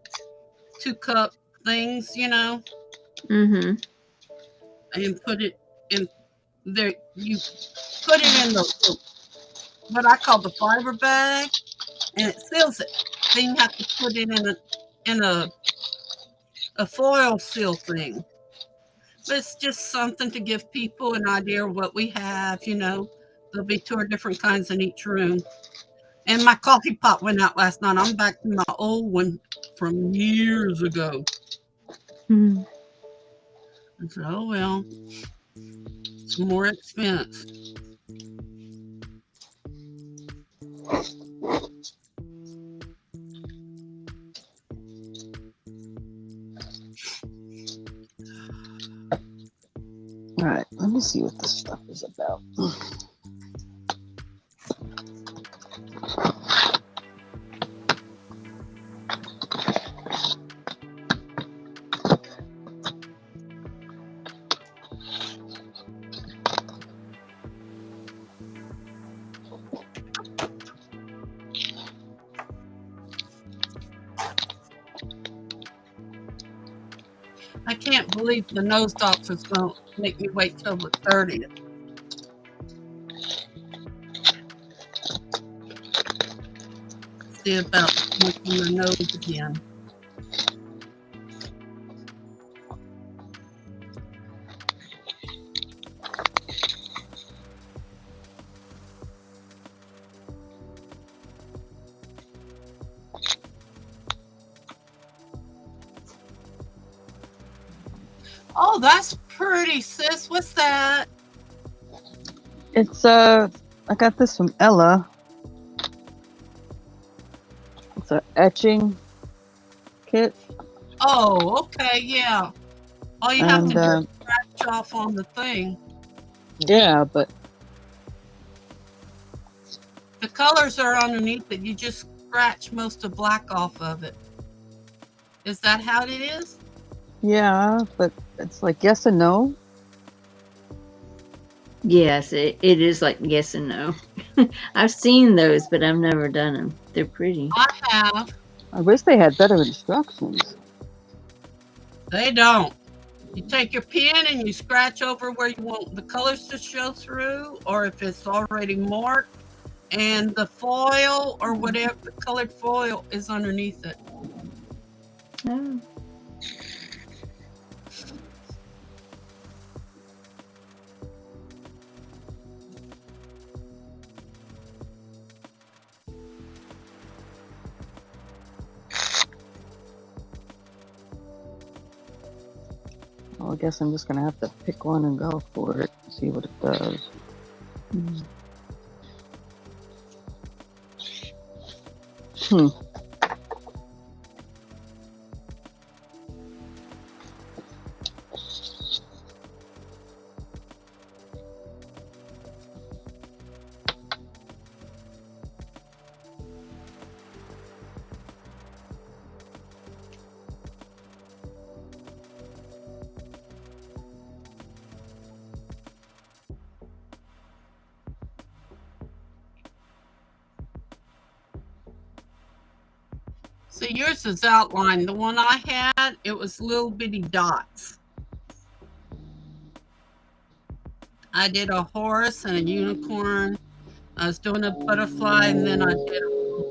2-cup things, Mm-hmm. and put it in there. You put it in the what I call the fiber bag, and it seals it. Then you have to put it in a foil seal thing. But it's just something to give people an idea of what we have. There'll be 2 different kinds in each room. And my coffee pot went out last night. I'm back to my old one from years ago. Mm-hmm. I said, oh, well, it's more expense. All right, let me see what this stuff is about. I can't believe the nose doctor's going to make me wait till the 30th. See about making my nose again. Oh, that's pretty, sis. What's that? It's I got this from Ella. It's an etching kit. Oh, okay, yeah. All you have And to do is scratch off on the thing. yeah, but The colors are underneath it. You just scratch most of black off of it. Is that how it is? yeah, but it's like yes and no. Yes, it is like yes and no. I've seen those, but I've never done them. They're pretty. I have. I wish they had better instructions. They don't. You take your pen and you scratch over where you want the colors to show through, or if it's already marked, and the foil or whatever, the colored foil is underneath it. Oh. Well, I guess I'm just gonna have to pick one and go for it. See what it does. Hmm. So yours is outlined. The one I had, it was little bitty dots. I did a horse and a unicorn. I was doing a butterfly, and then I did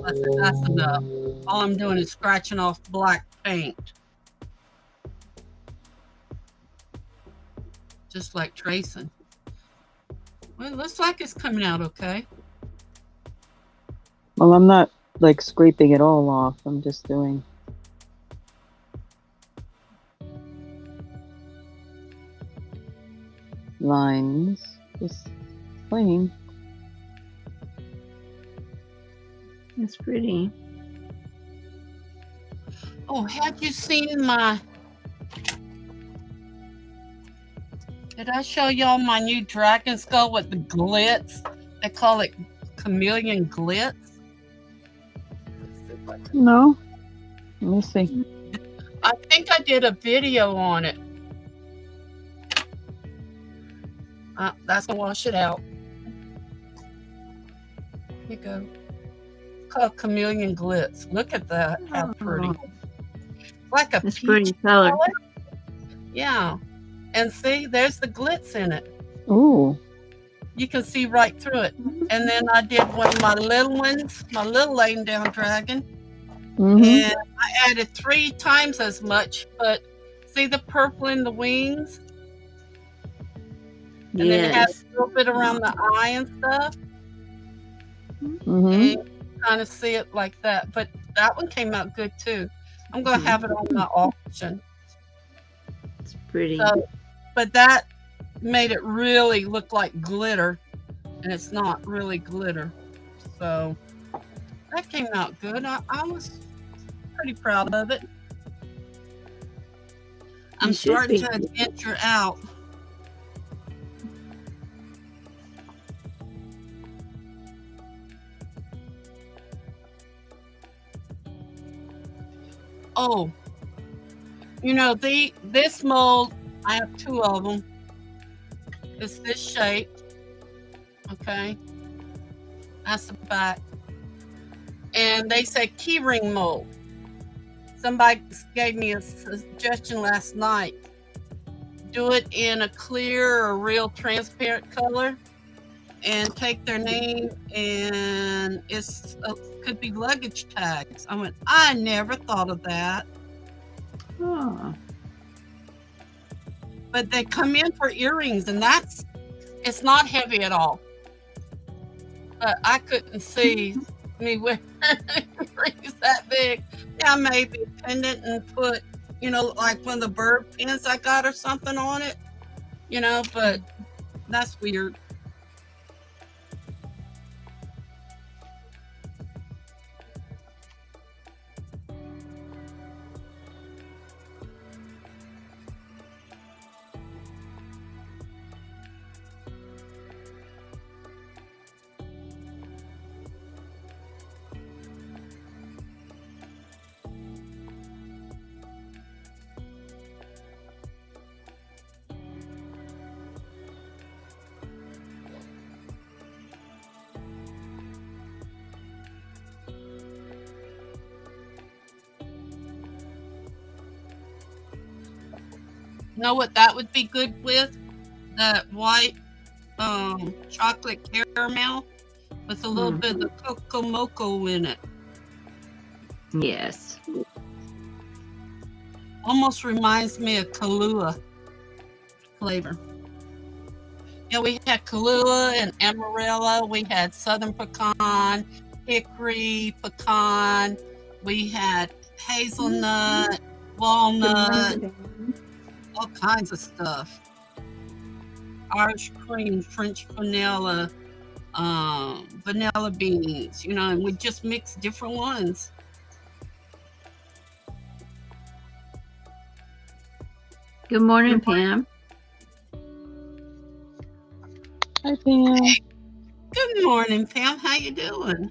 I said, that's enough. All I'm doing is scratching off black paint, just like tracing. Well, it looks like it's coming out okay. Well, I'm not like scraping it all off. I'm just doing. Lines, just plain. That's pretty. Oh, had you seen my... Did I show y'all my new dragon skull with the glitz? They call it chameleon glitz. No, let me see. I think I did a video on it. That's gonna wash it out. Here you go. It's called chameleon glitz. Look at that. How pretty. Like a It's peach pretty color. Yeah. And see, there's the glitz in it. Ooh. You can see right through it. And then I did one of my little ones, my little laying down dragon. Mm-hmm. And I added 3 times as much, but see the purple in the wings? And then it has a little bit around the eye and stuff. Mm-hmm. And you kind of see it like that. But that one came out good too. I'm going to have it on my auction. It's pretty. So, but that made it really look like glitter, and it's not really glitter. So that came out good. I was pretty proud of it. I'm starting to adventure out. Oh, you know, this mold, I have 2 of them. It's this shape. Okay. That's the back. And they say keyring mold. Somebody gave me a suggestion last night. Do it in a clear or real transparent color and take their name, and it's could be luggage tags. I went, I never thought of that. Oh. But they come in for earrings, and it's not heavy at all. But I couldn't see me wearing earrings that big. Yeah, maybe a pendant and put, you know, like one of the bird pins I got or something on it, you know, but that's weird. Know what that would be good with? That white chocolate caramel with a little bit of cocoa moco in it. Yes. Almost reminds me of Kahlua flavor. Yeah, we had Kahlua and Amarilla. We had Southern Pecan, Hickory Pecan. We had hazelnut, walnut, all kinds of stuff. Irish cream, French vanilla, vanilla beans, you know, and we just mix different ones. Good morning, Pam. Hi, Pam. Good morning, Pam. How you doing?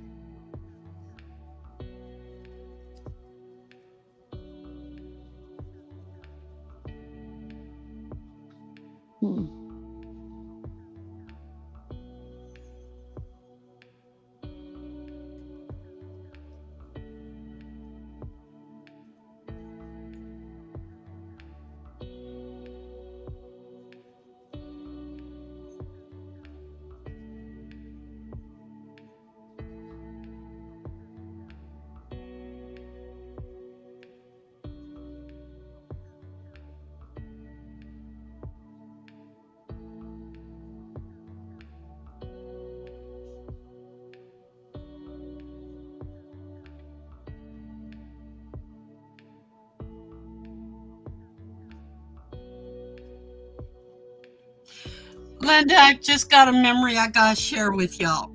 Linda, I just got a memory I gotta share with y'all.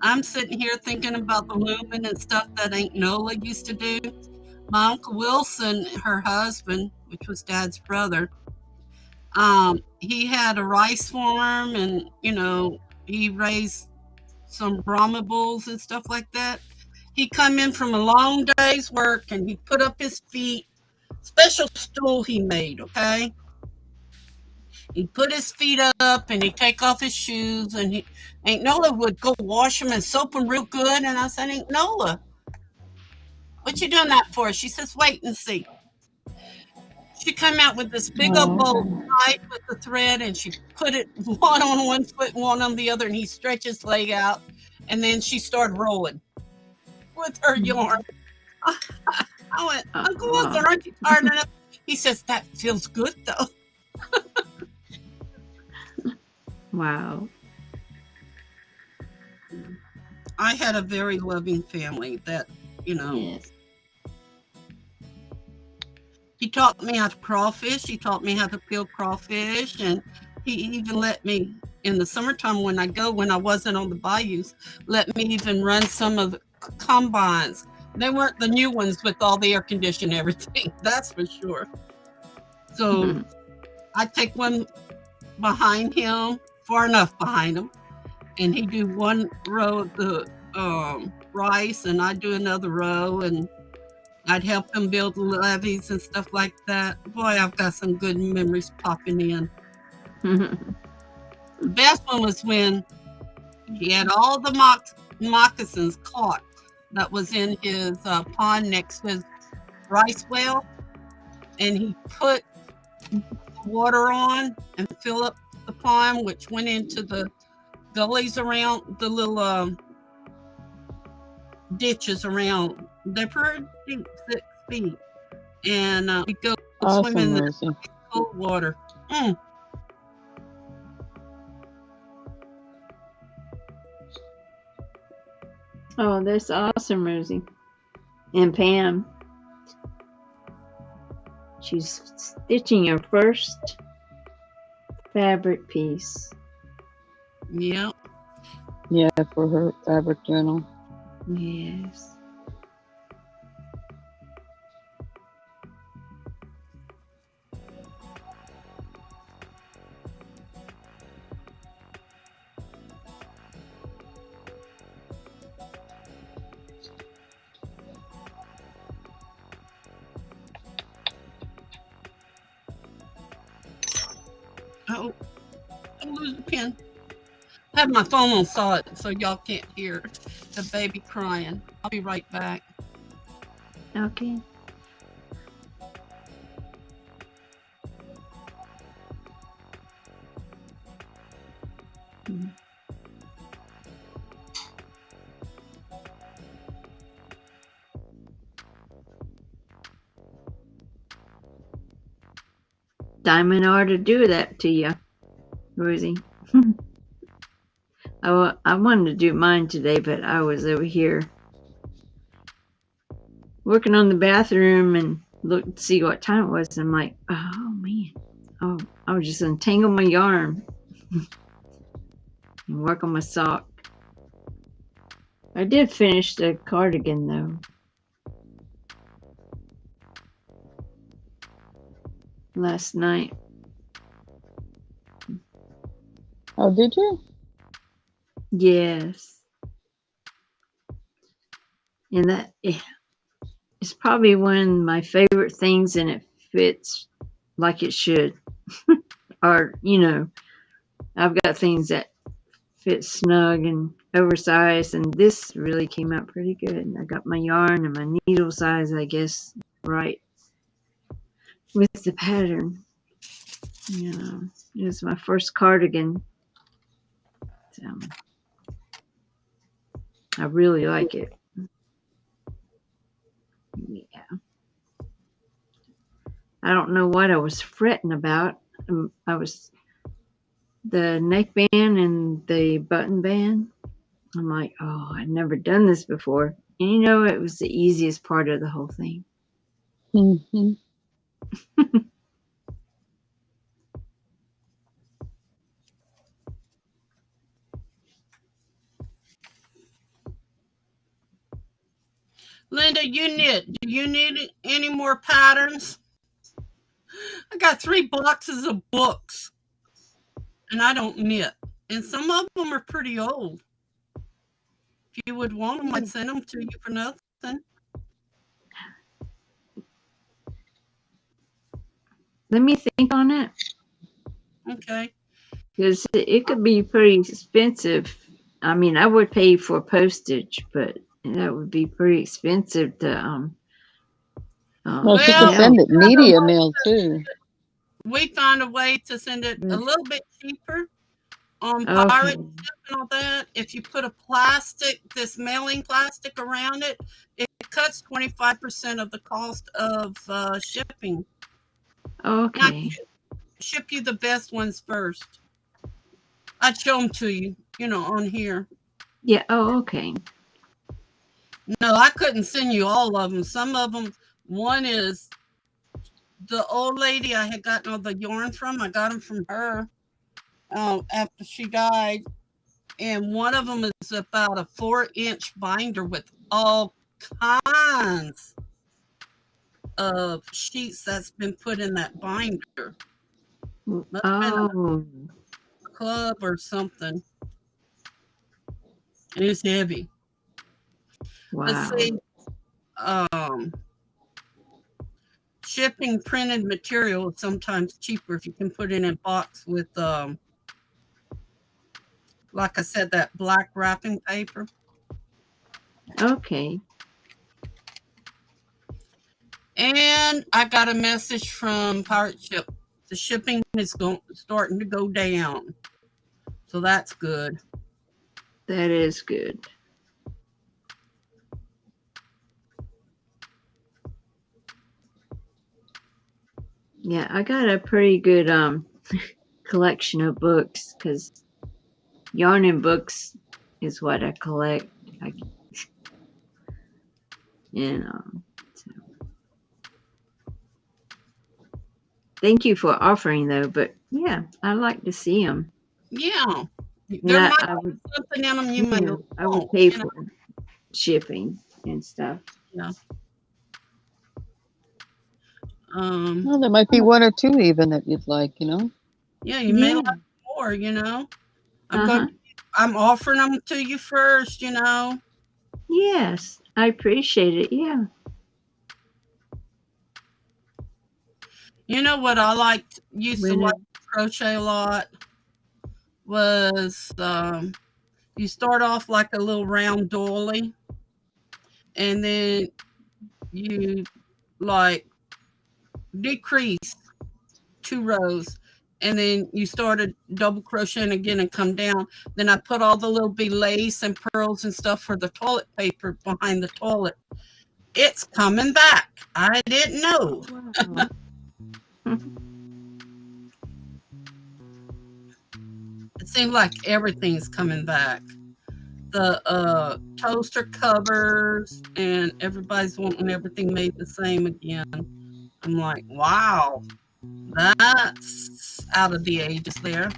I'm sitting here thinking about the lumen and stuff that Aunt Nola used to do. My Uncle Wilson, her husband, which was Dad's brother, he had a rice farm and, he raised some Brahma bulls and stuff like that. He come in from a long day's work and he put up his feet, special stool he made, okay? He put his feet up and he'd take off his shoes and Aunt Nola would go wash them and soap them real good. And I said, Aunt Nola, what you doing that for? She says, wait and see. She come out with this big old bowl tied with the thread and she put it one on one foot, one on the other, and he stretched his leg out. And then she started rolling with her yarn. I went, Uncle Wilson, aren't you tired enough? He says, that feels good though. Wow. I had a very loving family that, Yes. He taught me how to crawfish. He taught me how to peel crawfish. And he even let me, in the summertime when I wasn't on the bayous, let me even run some of the combines. They weren't the new ones with all the air conditioning and everything, that's for sure. So I take one behind him, far enough behind him, and he do one row of the rice and I do another row, and I'd help him build levees and stuff like that. Boy, I've got some good memories popping in. The best one was when he had all the moccasins caught that was in his pond next to his rice well, and he put water on and fill up the pond, which went into the gullies around the little ditches around. They're pretty deep, 6 feet, and we go swim in the cold water. Oh, that's awesome, Rosie. And Pam, she's stitching her first fabric piece. Yep. Yeah, for her fabric journal. Yes. Oh, don't lose the pen. I have my phone on silent so y'all can't hear the baby crying. I'll be right back. Okay. Diamond ought to do that to you, Rosie. I wanted to do mine today, but I was over here working on the bathroom and looked to see what time it was. And I'm like, oh man, I was just untangle my yarn and work on my sock. I did finish the cardigan though. Last night. Oh, did you? Yes. And that is probably one of my favorite things, and it fits like it should. Or, I've got things that fit snug and oversized, and this really came out pretty good. And I got my yarn and my needle size, I guess, right with the pattern. It was my first cardigan. So I really like it. Yeah. I don't know what I was fretting about. I was the neckband and the button band. I'm like, oh, I've never done this before. And it was the easiest part of the whole thing. Mm-hmm. Linda, you knit. Do you need any more patterns? I got 3 boxes of books, and I don't knit. And some of them are pretty old. If you would want them, I'd send them to you for nothing. Let me think on it, Okay. because it could be pretty expensive. I mean, I would pay for postage, but that would be pretty expensive to Well, she could Well, mail. send it media mail too. we found a way to send it a little bit cheaper on pirate Okay. ship and all that. If you put this mailing plastic around it, it cuts 25% of the cost of shipping. Now, I Okay. ship you the best ones first. I'd show them to you, on here. Yeah. Oh, okay. No, I couldn't send you all of them. Some of them, one is the old lady I had gotten all the yarn from. I got them from her after she died. And one of them is about a 4-inch binder with all kinds of sheets that's been put in that binder. Must have been Oh, a club or something. And it's heavy. Let's wow. see. Shipping printed material is sometimes cheaper if you can put it in a box with, like I said, that black wrapping paper. Okay. And I got a message from Pirate Ship. The shipping is starting to go down. So that's good. That is good. Yeah, I got a pretty good collection of books, because yarn and books is what I collect. And so. Thank you for offering, though. But yeah, I'd like to see them. Yeah. There And might be something in them you may I would want. pay for shipping and stuff. Yeah. Well, there might be 1 or 2 even that you'd like, Yeah, you may Yeah. like more, Uh-huh. I'm offering them to you first, Yes, I appreciate it. Yeah. You know what I used to like to crochet a lot was you start off like a little round doily, and then you like decrease 2 rows, and then you started double crocheting again and come down. Then I put all the little lace and pearls and stuff for the toilet paper behind the toilet. It's coming back. I didn't know. Wow. It seems like everything's coming back. The toaster covers, and everybody's wanting everything made the same again. I'm like, wow, that's out of the ages there.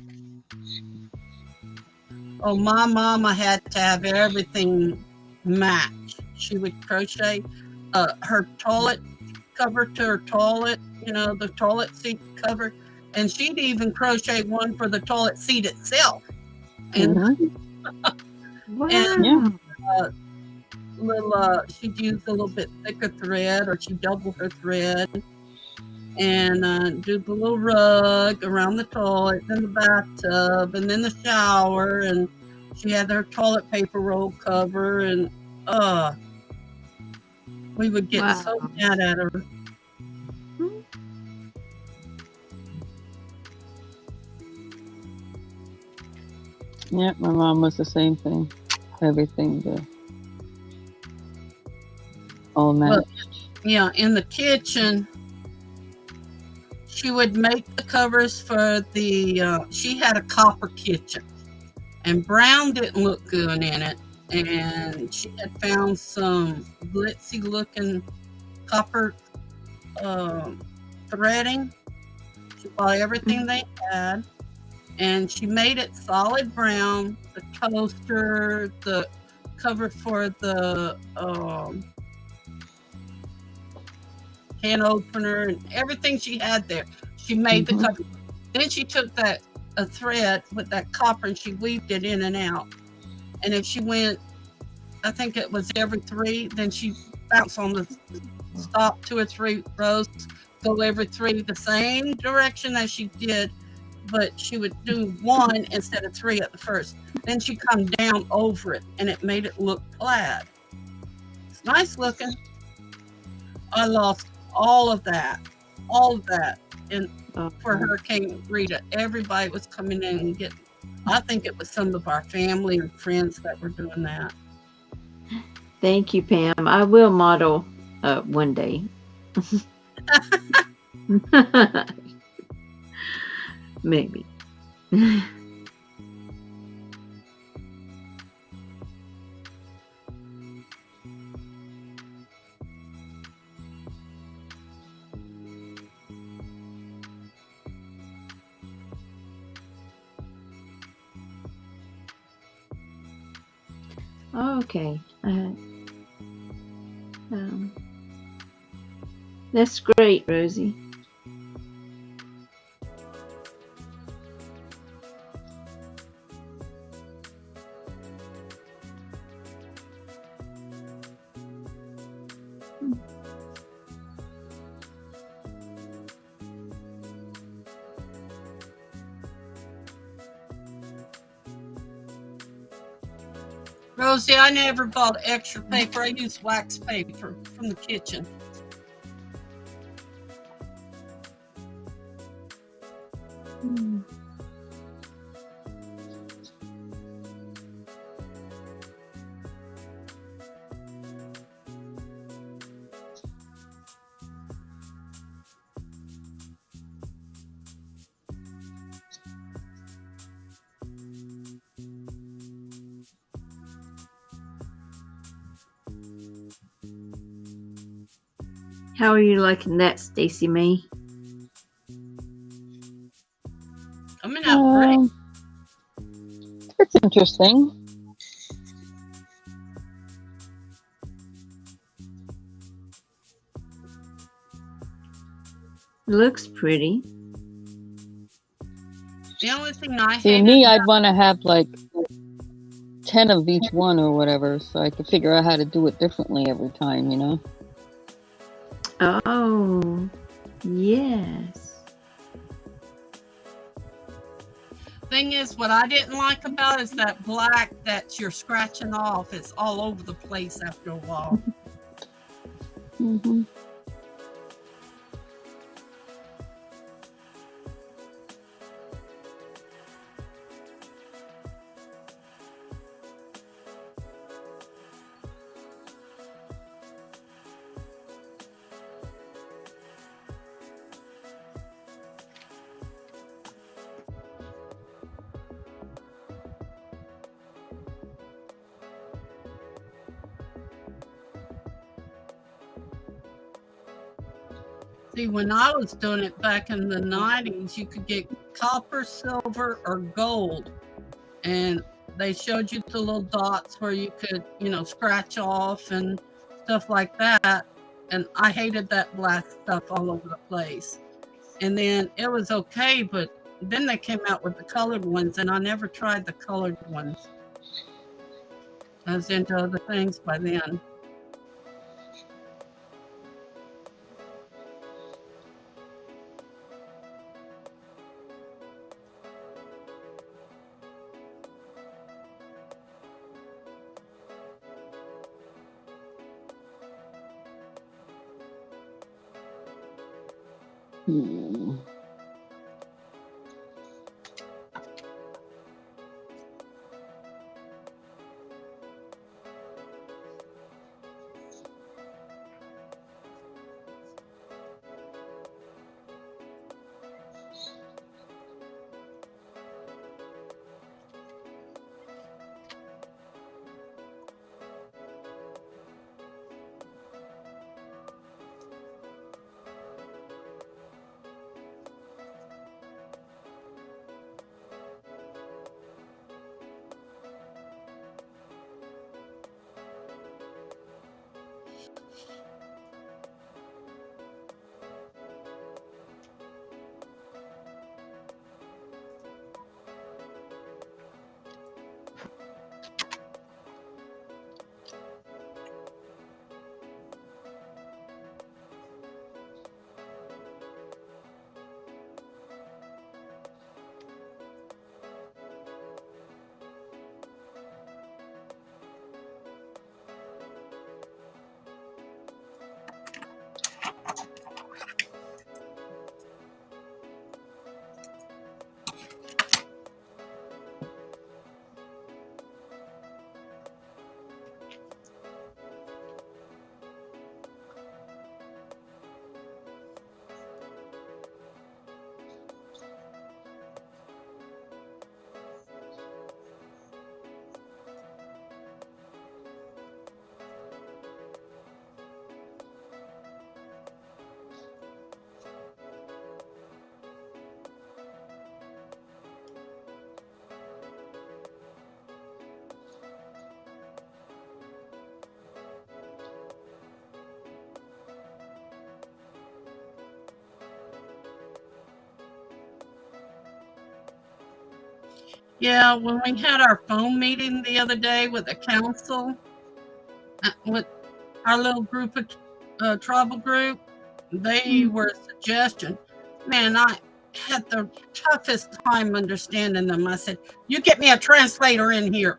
Oh, my mama had to have everything match. She would crochet her toilet cover to her toilet, the toilet seat cover, and she'd even crochet one for the toilet seat itself. And Wow. and she'd use a little bit thicker thread, or she'd double her thread, and do the little rug around the toilet, then the bathtub, and then the shower, and she had her toilet paper roll cover, and we would get so mad at her. Yeah, my mom was the same thing. Everything all matched. Yeah, in the kitchen, she would make the covers for she had a copper kitchen, and brown didn't look good in it, and she had found some glitzy looking copper threading. She bought everything they had, and she made it solid brown. The toaster, the cover for the can opener and everything she had there. She made the cover. Then she took a thread with that copper and she weaved it in and out. And if she went, I think it was every 3, then she bounced on the stop 2 or 3 rows, go every 3 the same direction as she did, but she would do 1 instead of 3 at the first. Then she'd come down over it and it made it look plaid. It's nice looking. I lost all of that. And for Hurricane Rita, everybody was coming in and getting, I think it was some of our family and friends that were doing that. Thank you, Pam. I will model one day. Maybe. Okay. That's great, Rosie. Rosie, I never bought extra paper. I used wax paper from the kitchen. How are you liking that, Stacey Mae? Coming out great. It's interesting. Looks pretty. The only thing I See, hate me, I'd want to have like 10 of each one or whatever, so I could figure out how to do it differently every time, you know? Oh, yes. thing is, what I didn't like about is that black that you're scratching off. It's all over the place after a while. Mm-hmm. See, when I was doing it back in the 90s, you could get copper, silver, or gold. And they showed you the little dots where you could, scratch off and stuff like that. And I hated that black stuff all over the place. And then it was okay, but then they came out with the colored ones, and I never tried the colored ones. I was into other things by then. Hmm. Yeah, when we had our phone meeting the other day with the council, with our little group of tribal group, they were a suggestion. Man, I had the toughest time understanding them. I said, "You get me a translator in here."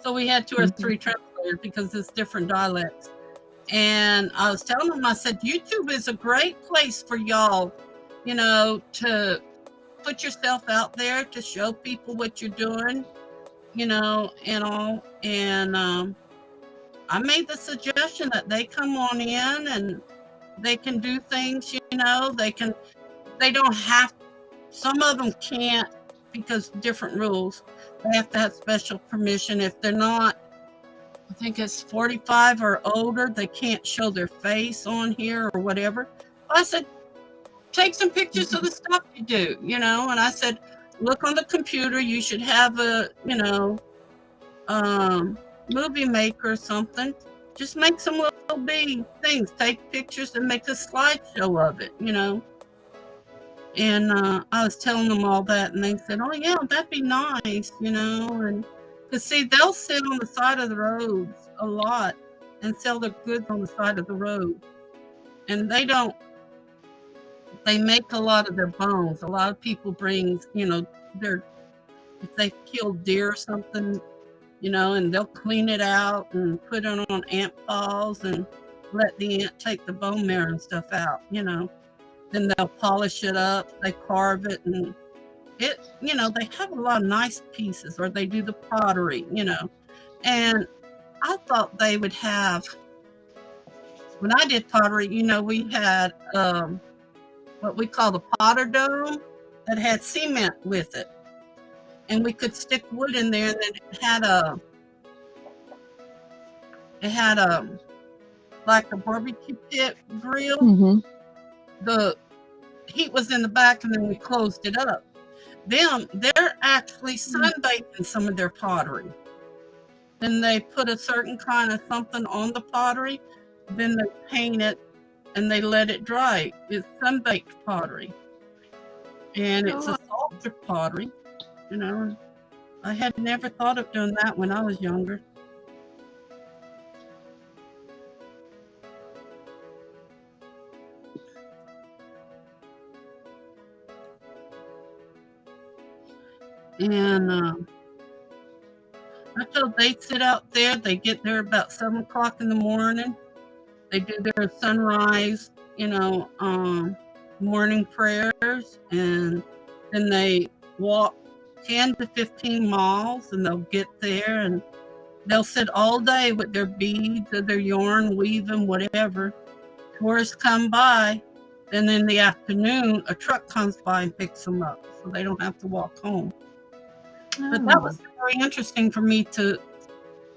So we had two or three translators because it's different dialects. And I was telling them, I said, YouTube is a great place for y'all, to put yourself out there to show people what you're doing, and all. And I made the suggestion that they come on in and they can do things, they don't have, some of them can't because different rules. They have to have special permission. If they're not, I think it's 45 or older, they can't show their face on here or whatever. I said, take some pictures of the stuff you do, and I said, look on the computer, you should have a, movie maker or something. Just make some little bitty things, take pictures and make a slideshow of it, And I was telling them all that, and they said, "Oh yeah, that'd be nice," And because see, they'll sit on the side of the roads a lot and sell their goods on the side of the road, and they don't. They make a lot of their bones. A lot of people bring, their, if they kill deer or something, and they'll clean it out and put it on ant paws and let the ant take the bone marrow and stuff out, Then they'll polish it up, they carve it, and it, they have a lot of nice pieces, or they do the pottery, And I thought they would have, when I did pottery, we had what we call the potter dome that had cement with it. And we could stick wood in there, and then it had a like a barbecue pit grill. Mm-hmm. The heat was in the back, and then we closed it up. They're actually sunbaking some of their pottery. Then they put a certain kind of something on the pottery, then they paint it and they let it dry. It's sun-baked pottery. And it's a sculpture pottery, I had never thought of doing that when I was younger. And I told they sit out there. They get there about 7 o'clock in the morning. They do their sunrise, morning prayers, and then they walk 10 to 15 miles, and they'll get there, and they'll sit all day with their beads or their yarn, weaving, whatever. Tourists come by, and in the afternoon, a truck comes by and picks them up, so they don't have to walk home. But that was very interesting for me to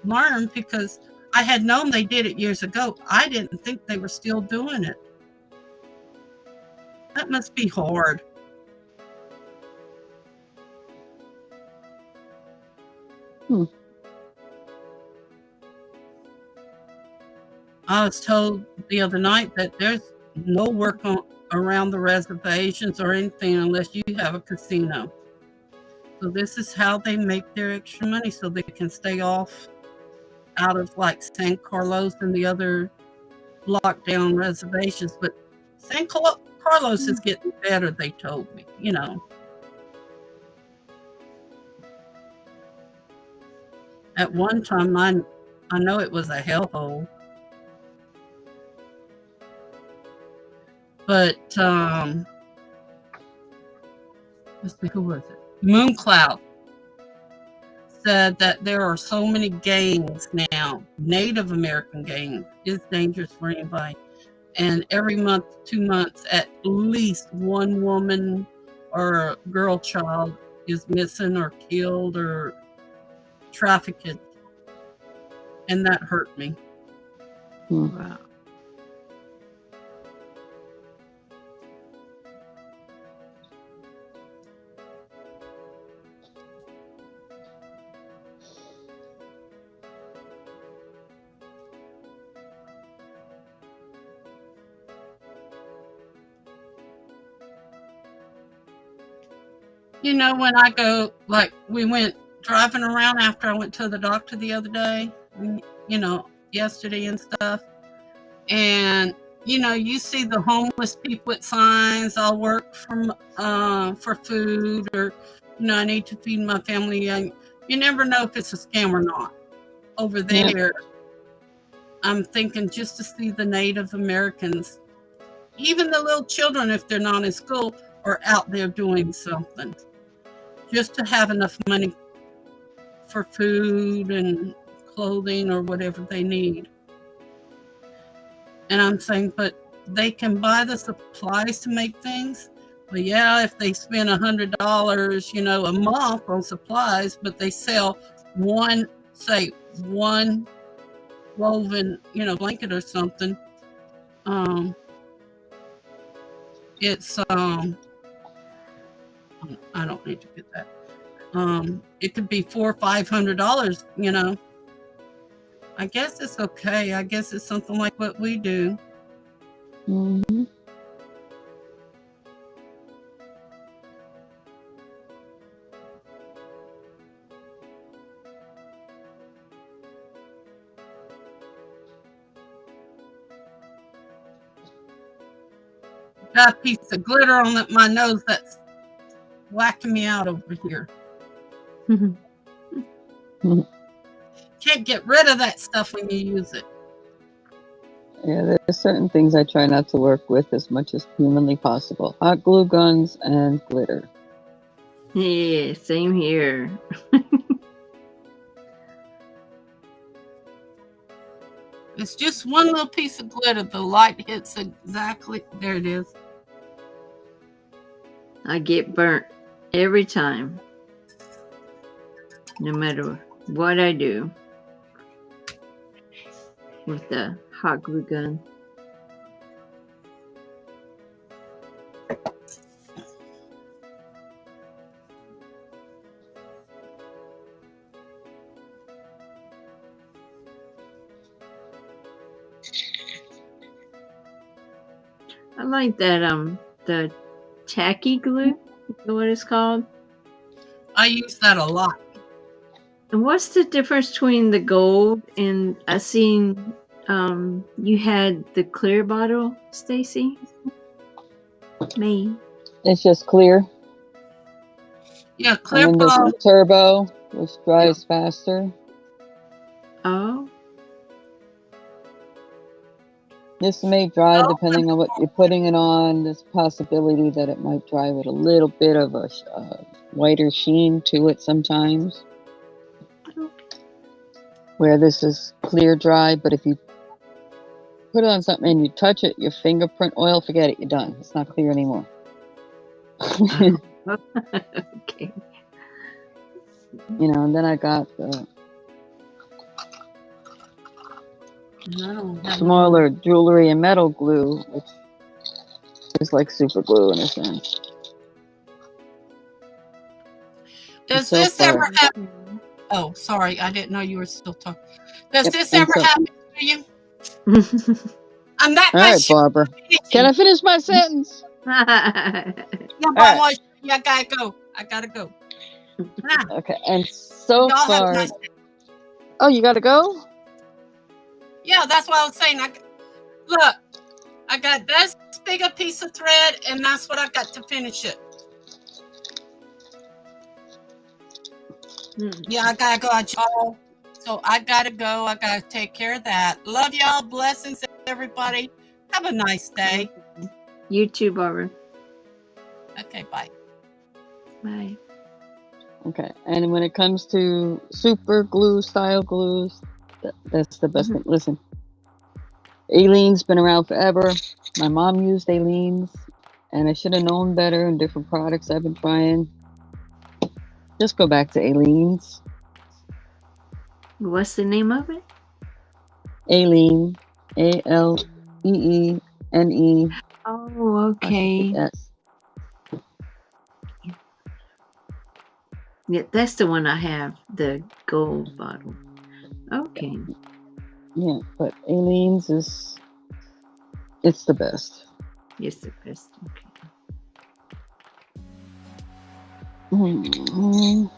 learn, because I had known they did it years ago. I didn't think they were still doing it. That must be hard. I was told the other night that there's no work around the reservations or anything unless you have a casino. So this is how they make their extra money, so they can stay off out of like San Carlos and the other lockdown reservations. But San Carlos is getting better, they told me, At one time, I know it was a hellhole. But let's see, who was it? Mooncloud said that there are so many gangs now, Native American gangs. It's dangerous for anybody. And every month, 2 months, at least one woman or girl child is missing or killed or trafficked. And that hurt me. Wow. You know, when I go, like, we went driving around after I went to the doctor the other day, you know, yesterday and stuff. And, you know, you see the homeless people with signs, I'll work for food, or, you know, I need to feed my family. And you never know if it's a scam or not. Over Yeah. there, I'm thinking just to see the Native Americans, even the little children, if they're not in school, are out there doing something. Just to have enough money for food and clothing or whatever they need. And I'm saying, but they can buy the supplies to make things. Well, yeah, if they spend $100, you know, a month on supplies, but they sell one, say, one woven, you know, blanket or something. It's I don't need to get that. It could be $400 or $500, you know. I guess it's okay. I guess it's something like what we do. Mm-hmm. Got a piece of glitter on my nose that's whacking me out over here. Can't get rid of that stuff when you use it. Yeah, there's certain things I try not to work with as much as humanly possible. Hot glue guns and glitter. Yeah, same here. It's just one little piece of glitter. The light hits exactly. There it is. I get burnt every time, no matter what I do with the hot glue gun. I like that the tacky glue. You know what it's called? I use that a lot. And what's the difference between the gold and I seen you had the clear bottle, Stacey Mae? It's just clear. Yeah, And clear then there's bottle. the turbo, which dries faster. Oh, This may dry Oh, depending on what you're putting it on. There's a possibility that it might dry with a little bit of a whiter sheen to it sometimes. Where this is clear dry, but if you put it on something and you touch it, your fingerprint oil, forget it, you're done. It's not clear anymore. okay. You know, and then I got the smaller jewelry and metal glue, which is like super glue in a sense. Does So this far, ever happen? Oh, sorry, I didn't know you were still talking. Does Yep, this and ever so- happen to you? I'm that All much. right, Barbara. Can I finish my sentence? Yeah, but right. I want you. I gotta go. I gotta go. Ah, Okay, and so y'all have a far. nice day. Oh, you gotta go? Yeah, that's what I was saying. Look, I got this big a piece of thread, and that's what I got to finish it. Yeah, I gotta go, y'all. So I gotta go. I gotta take care of that. Love y'all. Blessings, everybody. Have a nice day. You too, Barbara. Okay, bye. Bye. Okay, and when it comes to super glue style glues, that's the best thing. Listen, Aleene's been around forever. My mom used Aleene's, and I should have known better in different products I've been trying. Just go back to Aleene's. What's the name of it? Aleene, Aleene. Oh, okay. Yes. Yeah, that's the one I have, the gold bottle. Okay. Yeah, but Aleene's it's the best. It's the best. Okay. Mm.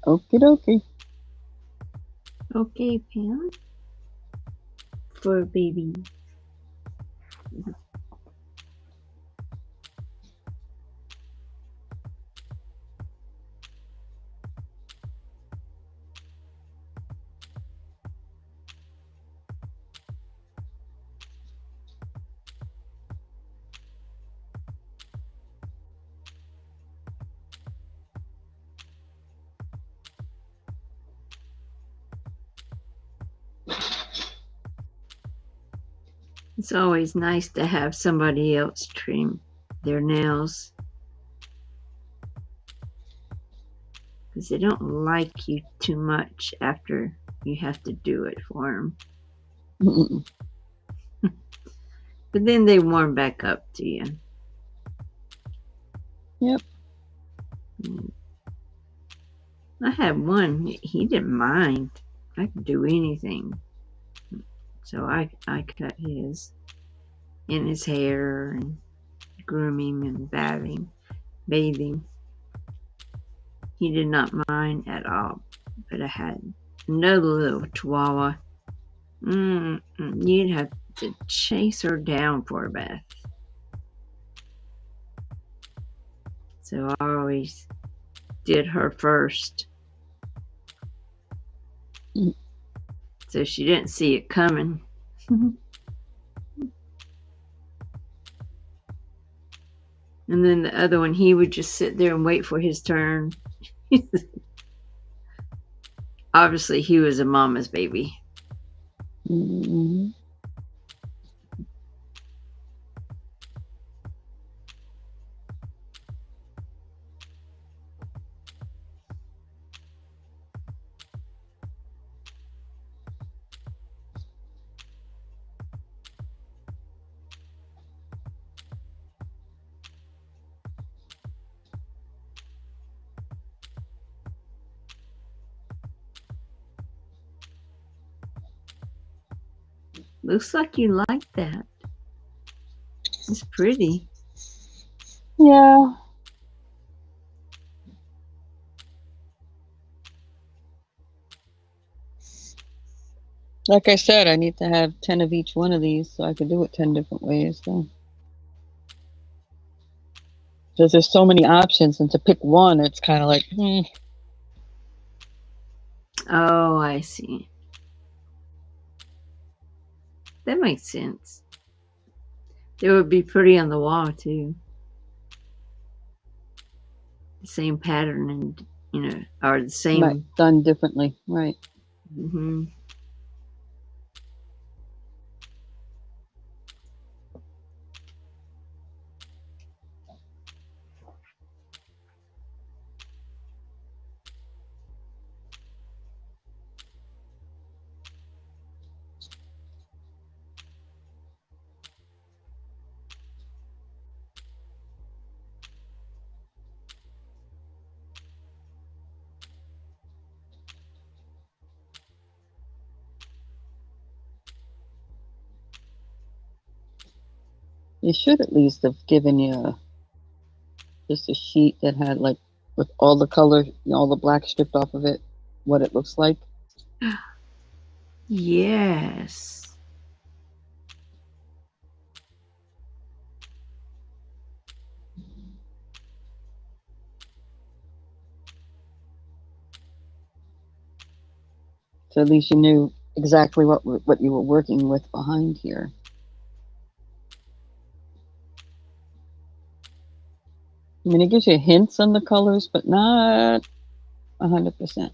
Okie dokie. Okay, Pam. For baby. It's always nice to have somebody else trim their nails because they don't like you too much after you have to do it for them. Mm-mm. But then they warm back up to you. Yep. I had one, he didn't mind. I could do anything. So I cut his in his hair and groom him and bathe him. He did not mind at all. But I had another little chihuahua. You'd have to chase her down for a bath. So I always did her first. Mm. So she didn't see it coming. And then the other one, he would just sit there and wait for his turn. Obviously, he was a mama's baby. Mm-hmm. Looks like you like that. It's pretty. Yeah. Like I said, I need to have 10 of each one of these so I can do it 10 different ways. So. Because there's so many options, and to pick one, it's kind of like, Oh, I see. That makes sense. It would be pretty on the wall too. The same pattern and or the right, same. done differently. Right. Mm-hmm. They should at least have given you just a sheet that had like with all the color, all the black stripped off of it, what it looks like. Yes. So at least you knew exactly what you were working with behind here. I mean, it gives you hints on the colors, but not 100%.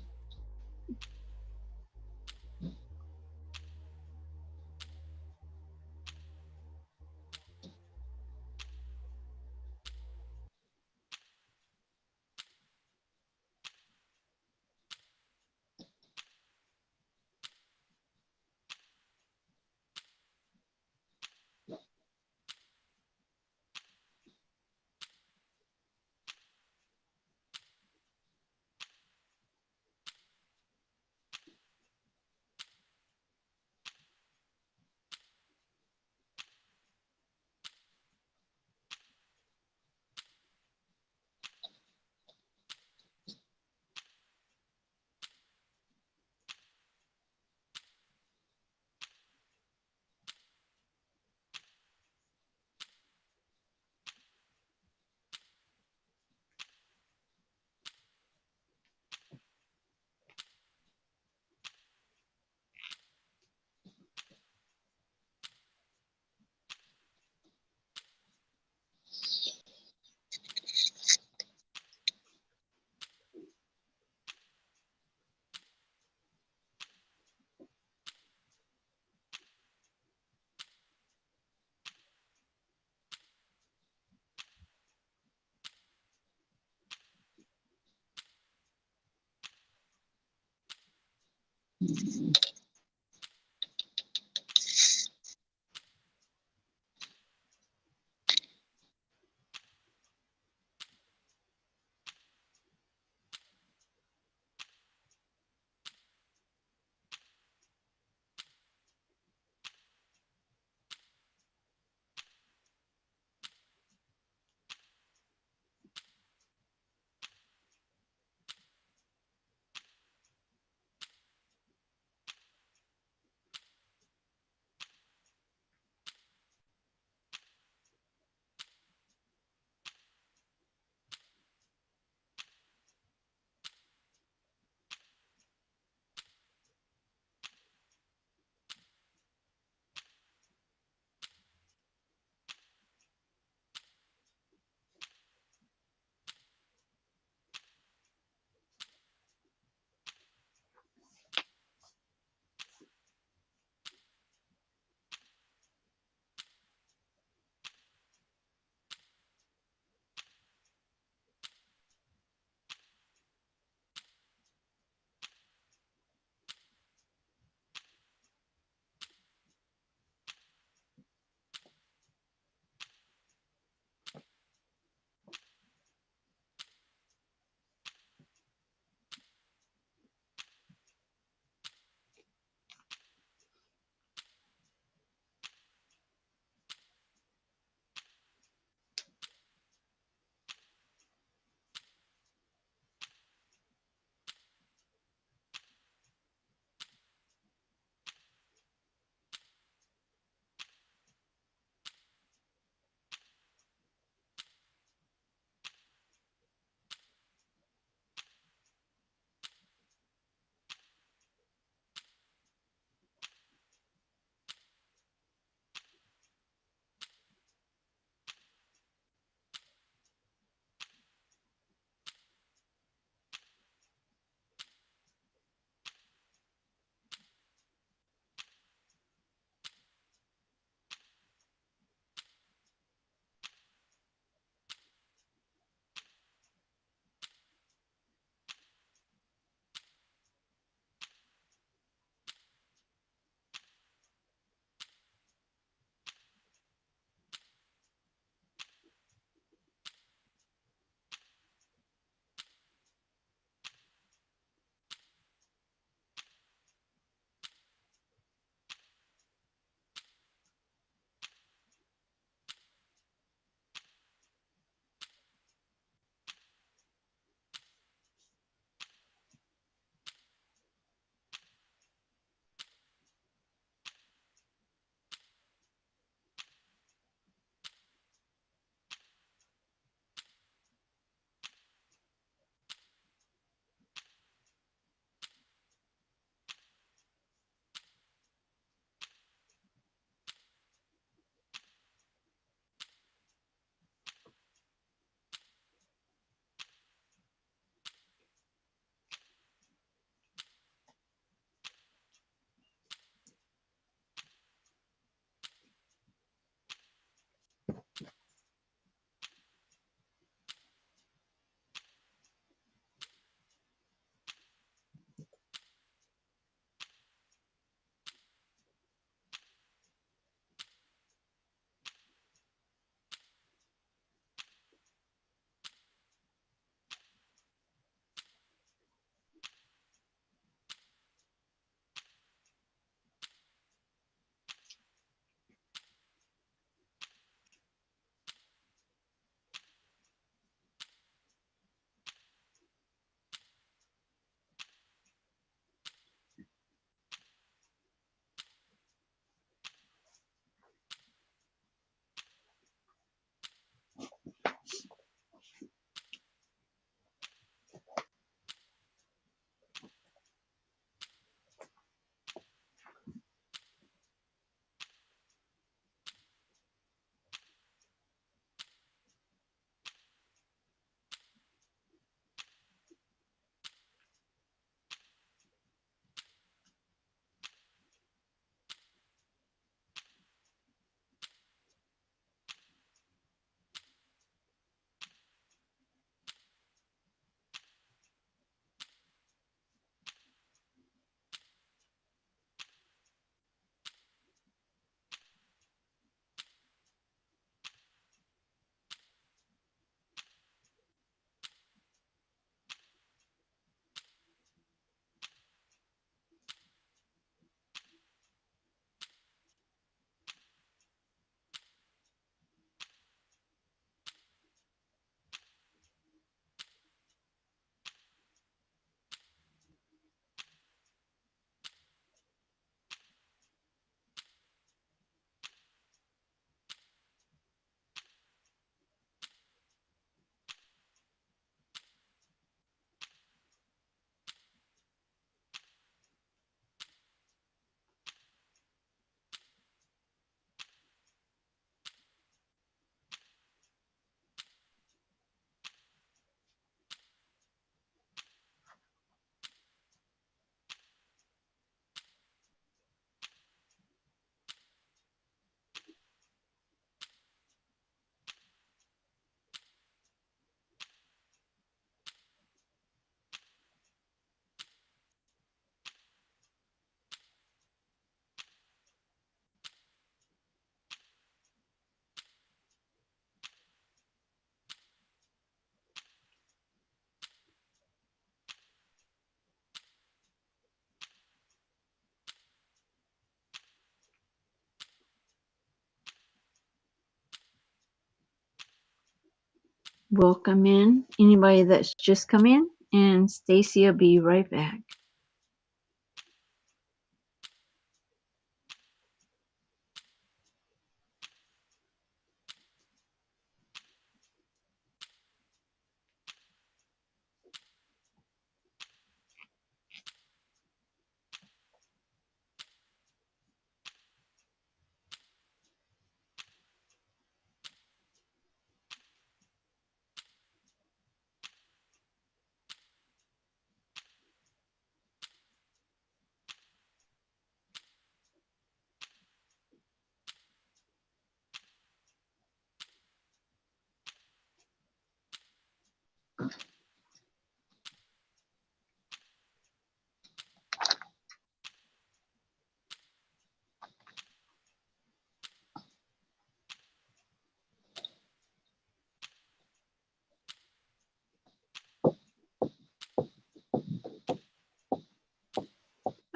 welcome in anybody that's just come in, and Stacy will be right back.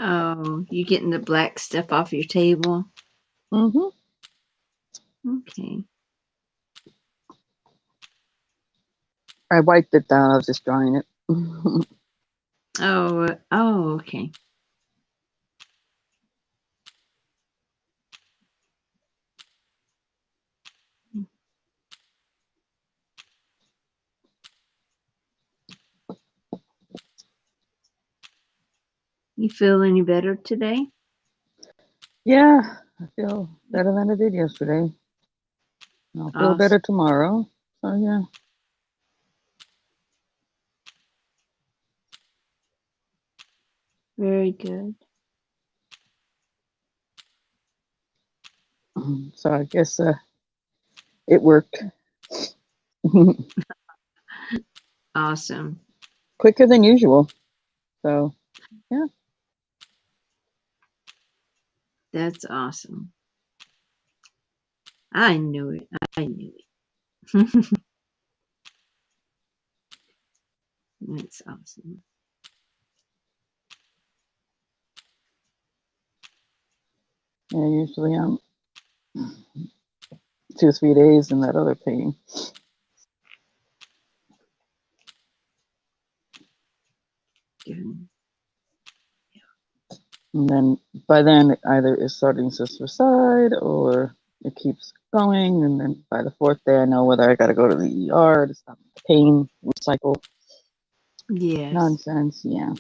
Oh, you getting the black stuff off your table? Mm-hmm. Okay. I wiped it down. I was just drying it. Oh, okay. You feel any better today? Yeah, I feel better than I did yesterday. I'll feel better tomorrow. So yeah. Very good. So I guess it worked. Awesome. Quicker than usual. So yeah. That's awesome. I knew it. I knew it. That's awesome. Yeah, usually I'm 2 or 3 days in that other pain. Good. And then by then it either is starting to subside or it keeps going. And then by the 4th day I know whether I gotta go to the ER to stop the pain cycle. Yes. Nonsense, yeah.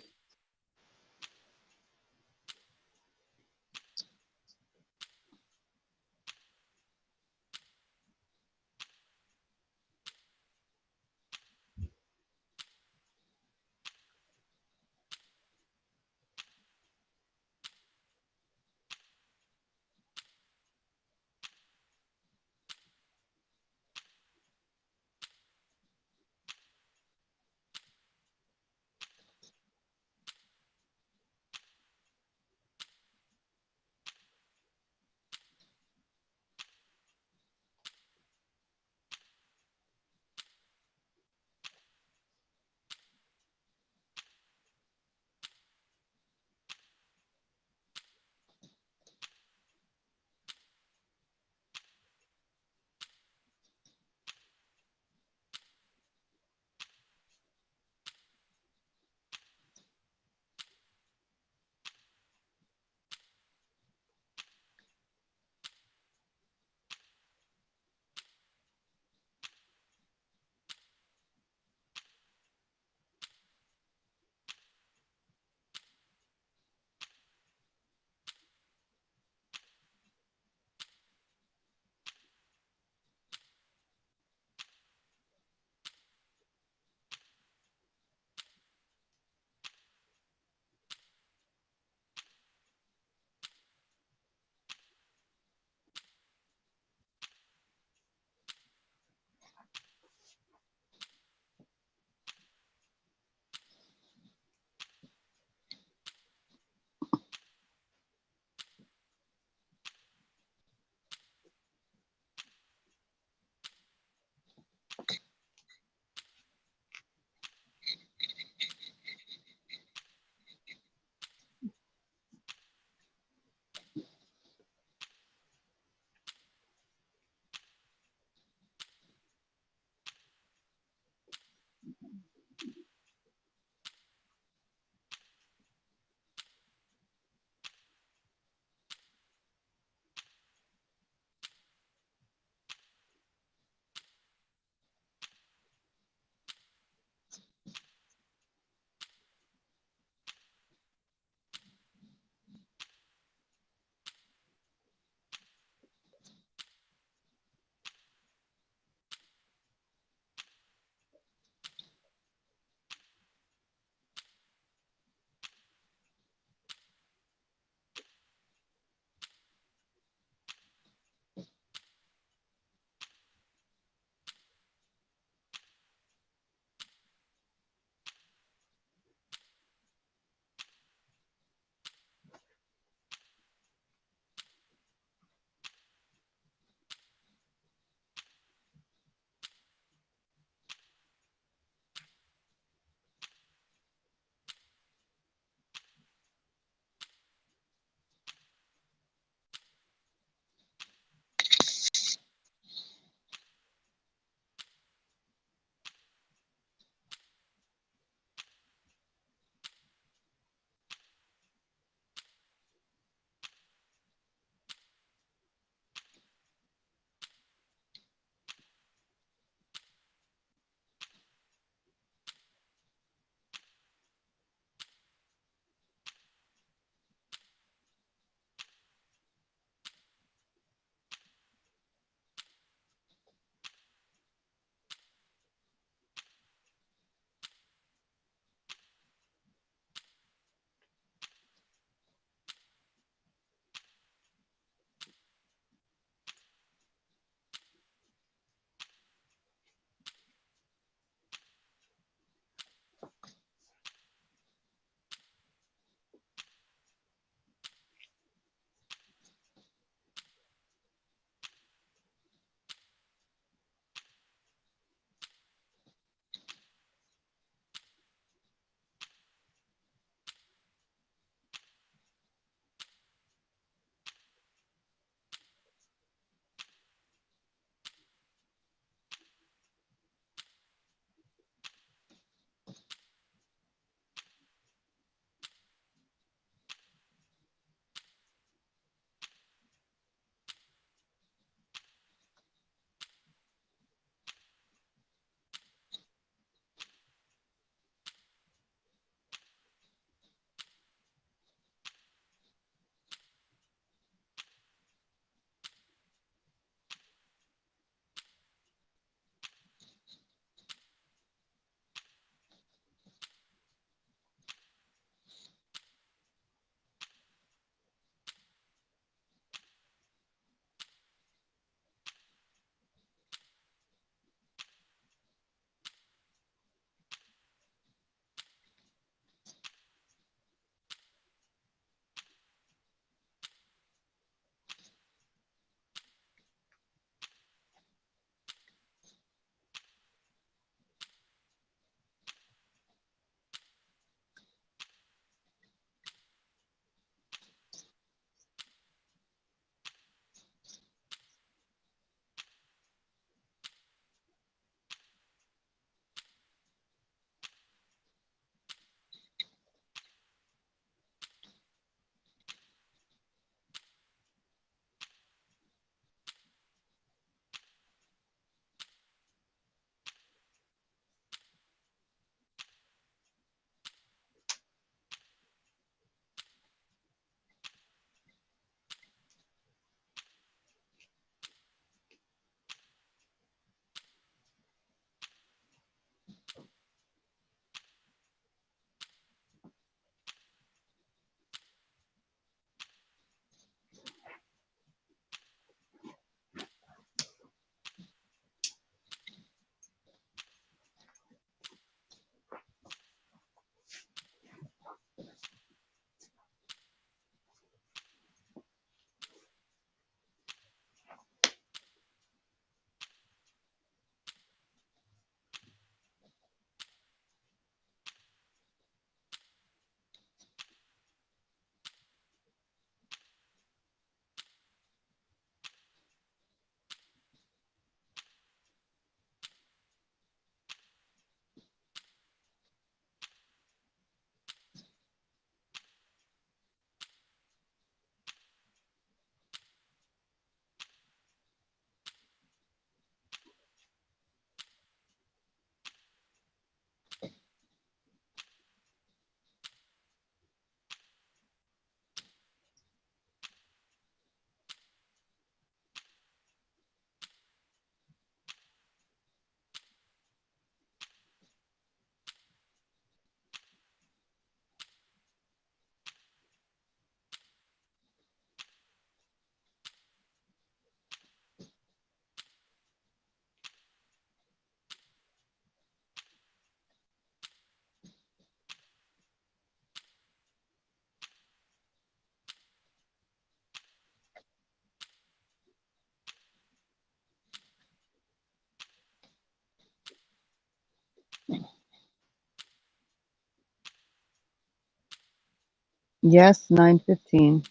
Yes, 9:15.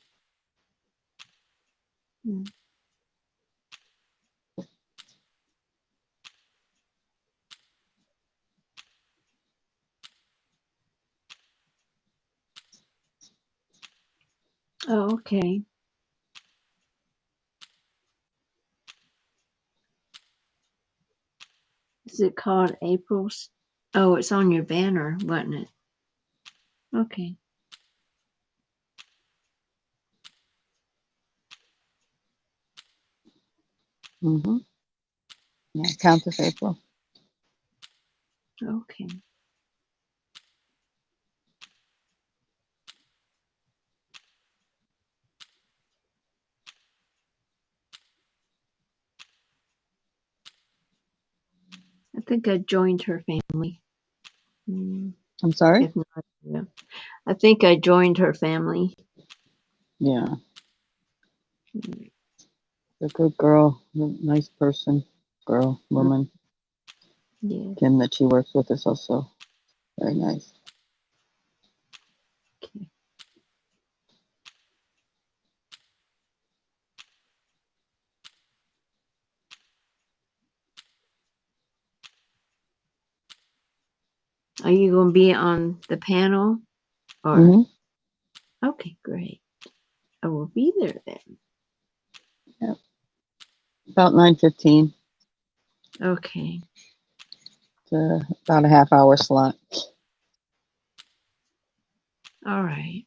Mm. Oh, okay. Is it called April's? Oh, it's on your banner, wasn't it? Okay. Mm-hmm. Yeah, Countess April. Okay. I think I joined her family. Mm, I'm sorry? if not, yeah. I think I joined her family. Yeah, Mm, a good girl, a nice person, girl, woman. yes. Kim that she works with is also very nice. Okay. Are you going to be on the panel? Or Mm-hmm. okay, great. I will be there then. Yep. About 9:15. Okay. It's about a half-hour slot. All right.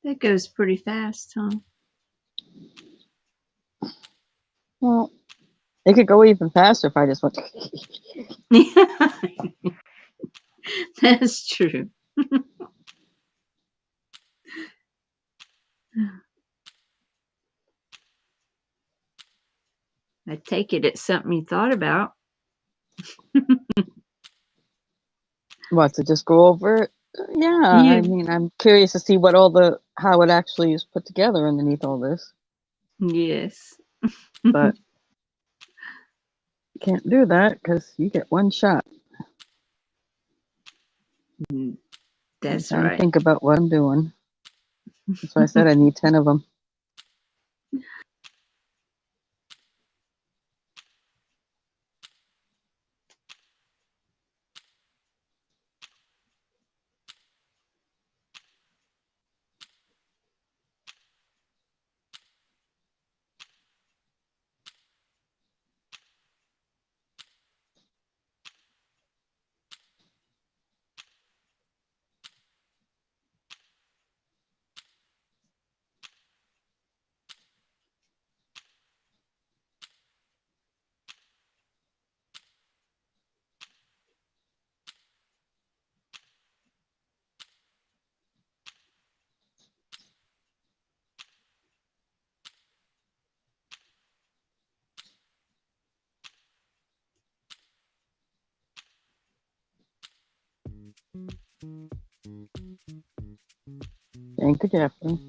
That goes pretty fast, huh? Well, it could go even faster if I just went. That's true. I take it it's something you thought about. What, to just go over it? Yeah, I Yeah. mean, I'm curious to see what how it actually is put together underneath all this, Yes. but can't do that because you get one shot. I'm That's trying to right. think about what I'm doing. That's why I said I need 10 of them. Thank you, Jeffrey.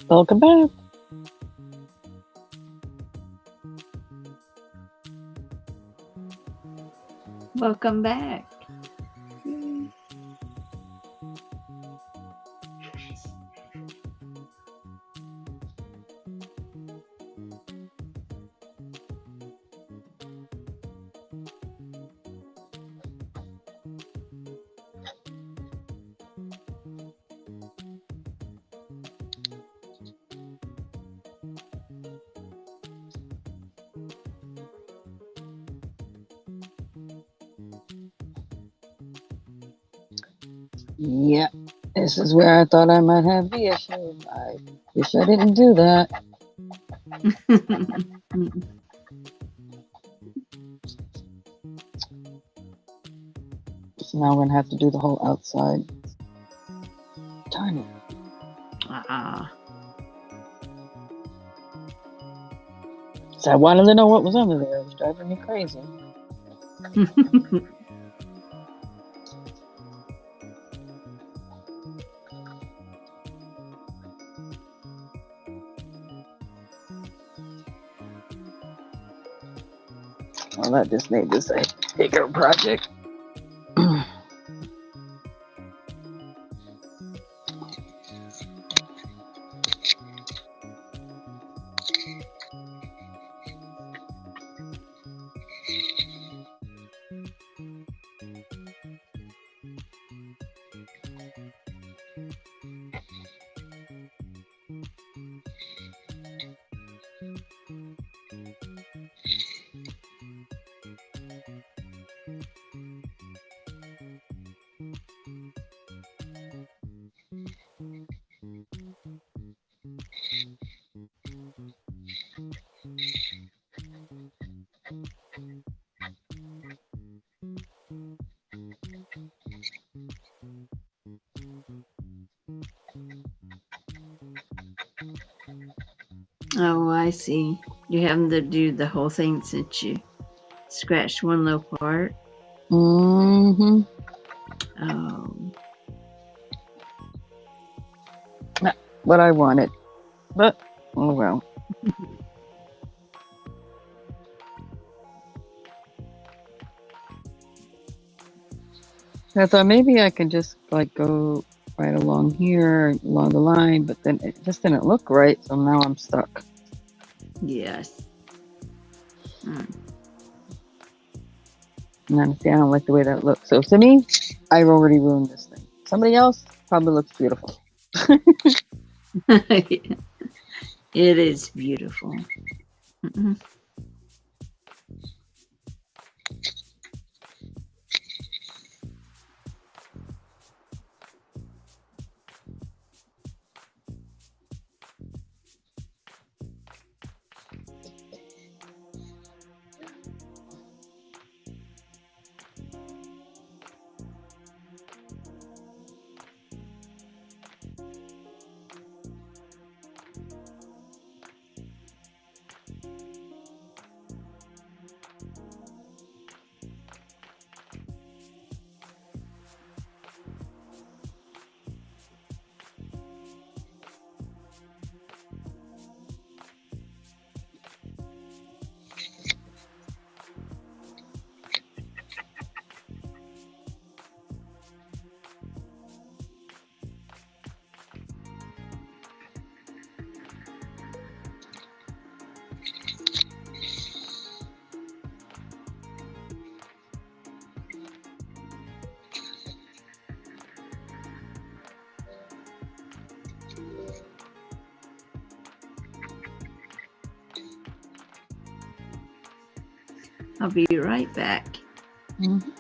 Welcome back. Welcome back. Yep. This is where I thought I might have the issue. I wish I didn't do that. So now we're gonna have to do the whole outside. Darn it. So I wanted to know what was under there. It was driving me crazy. Well, that just made this a bigger project. Oh, I see. You're having to do the whole thing since you scratched one little part. Mm-hmm. Oh. Not what I wanted. But, oh well. I thought maybe I could just like go right along here, along the line, but then it just didn't look right, so now I'm stuck. Yes. And then, see, I don't like the way that looks. So to me, I've already ruined this thing. Somebody else probably looks beautiful. It is beautiful. I'll be right back. Mhm.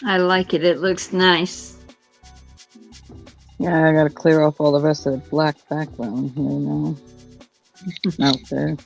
I like it. It looks nice. Yeah, I gotta clear off all the rest of the black background here now. Out there.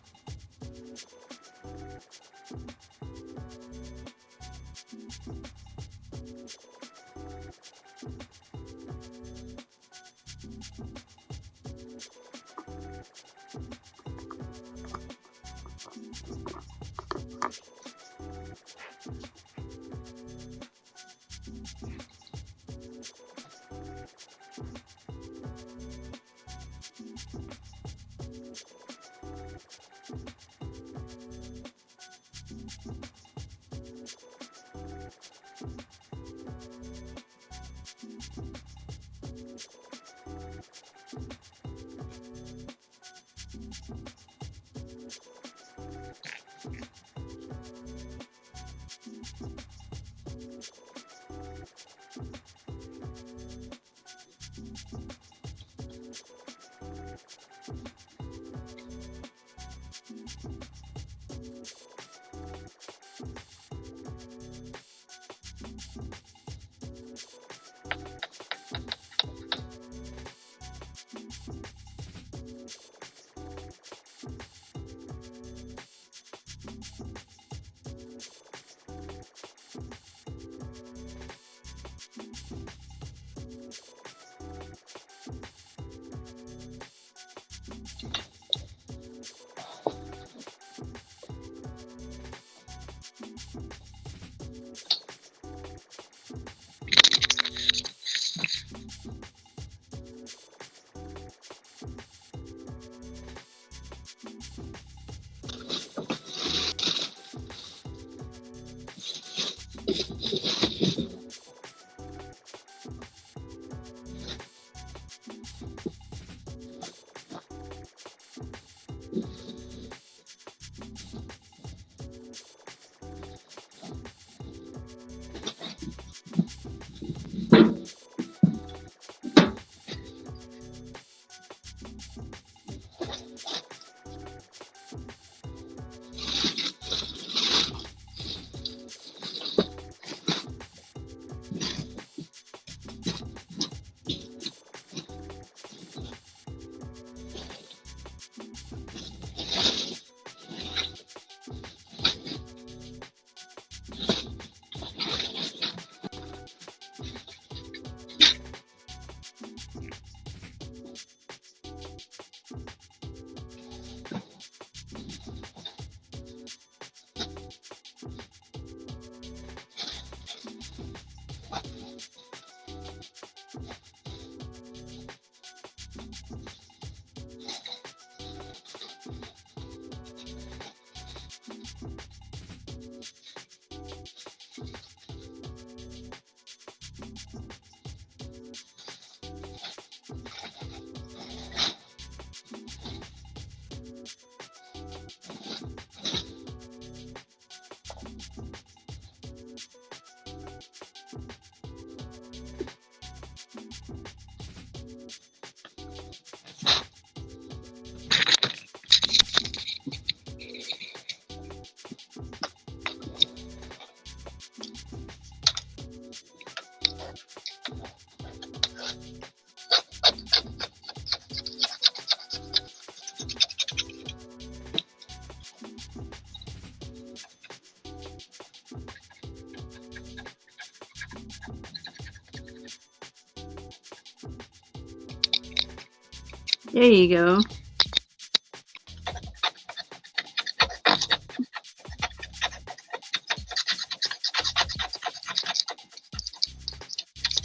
There you go.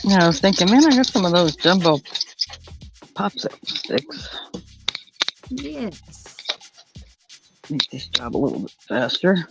Yeah, I was thinking, man, I got some of those jumbo popsicle sticks. Yes. Make this job a little bit faster.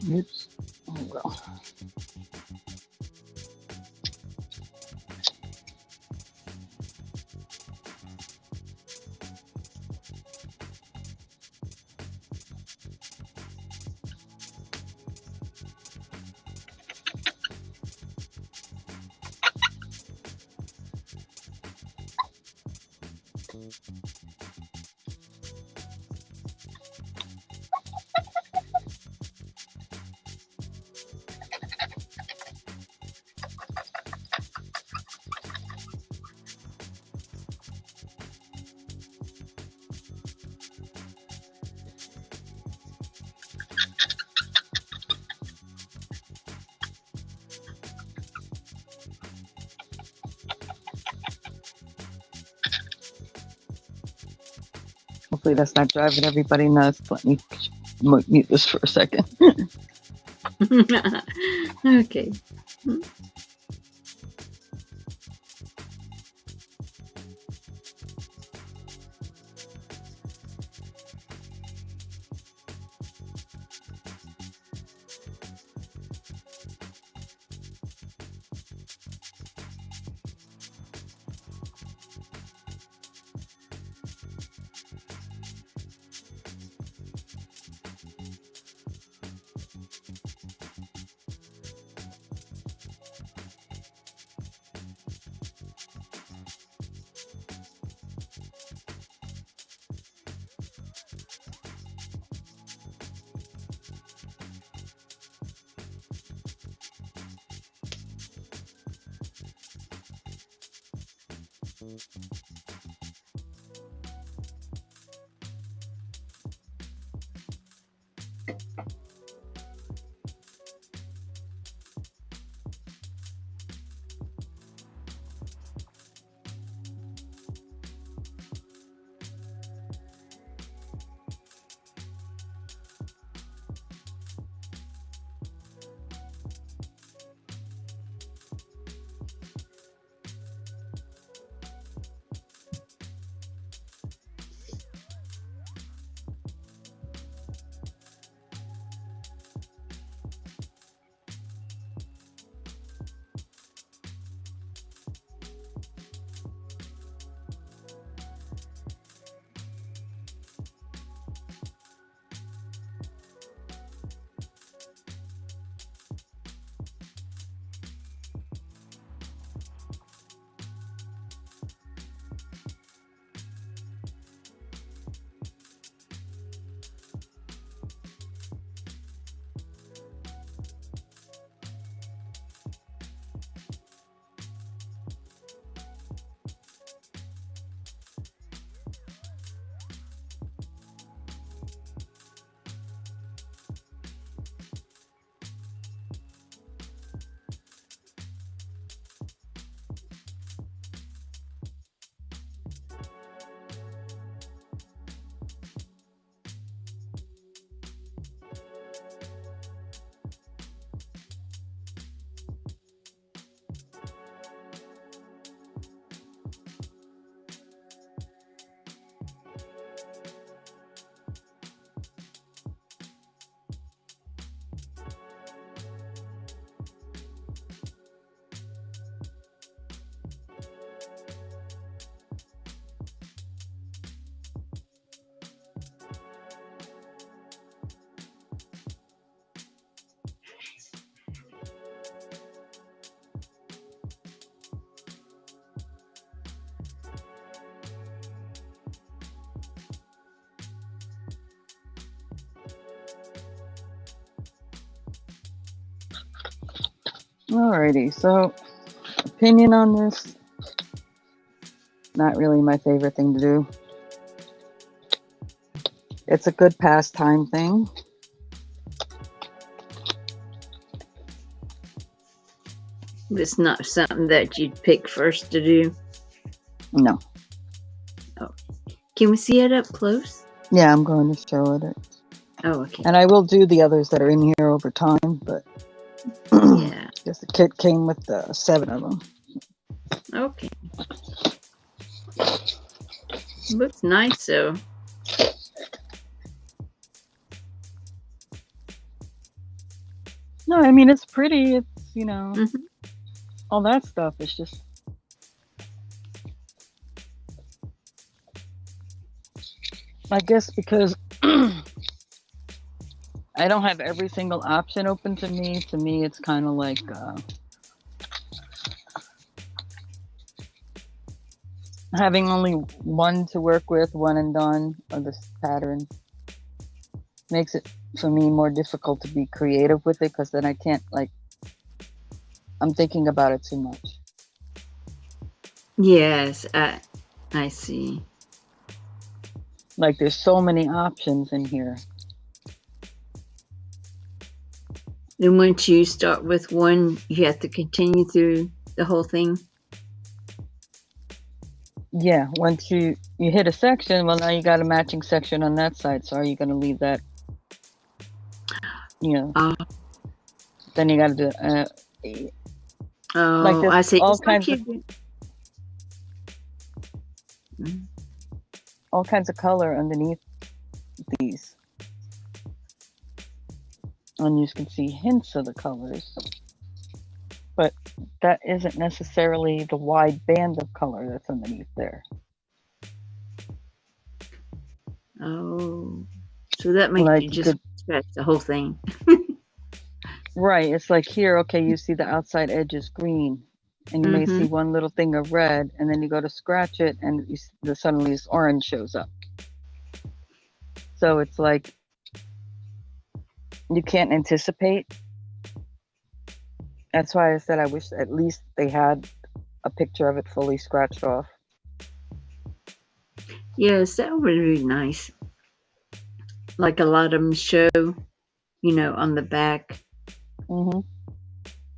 Oops. Oh well. Hopefully that's not driving everybody nuts. Let me mute this for a second. Okay. Alrighty, so opinion on this, not really my favorite thing to do. It's a good pastime thing. It's not something that you'd pick first to do. No. Oh, can we see it up close? Yeah, I'm going to show it. Oh, okay. And I will do the others that are in here over time, but Yeah. just the kit came with 7 of them. Okay. Looks nice, though. No, I mean it's pretty. It's Mhm. all that stuff. It's just I guess because I don't have every single option open to me. To me, it's kind of like having only one to work with, one and done of this pattern makes it for me more difficult to be creative with it because then I can't I'm thinking about it too much. Yes, I see. Like there's so many options in here. Then once you start with one, you have to continue through the whole thing. Yeah, once you hit a section, well now you got a matching section on that side. So are you going to leave that? Oh, Then you got to do like oh, this I see. all It's like kinds you of do. Mhm. all kinds of color underneath these, and you can see hints of the colors, but that isn't necessarily the wide band of color that's underneath there. Oh, so that makes Like you you just could scratch the whole thing. right, it's like here, okay, you see the outside edge is green, and you may Mm-hmm. see one little thing of red, and then you go to scratch it, and suddenly this orange shows up. So it's like you can't anticipate. That's why I said I wish at least they had a picture of it fully scratched off. Yes, that would be nice. Like a lot of them show, on the back Hmm.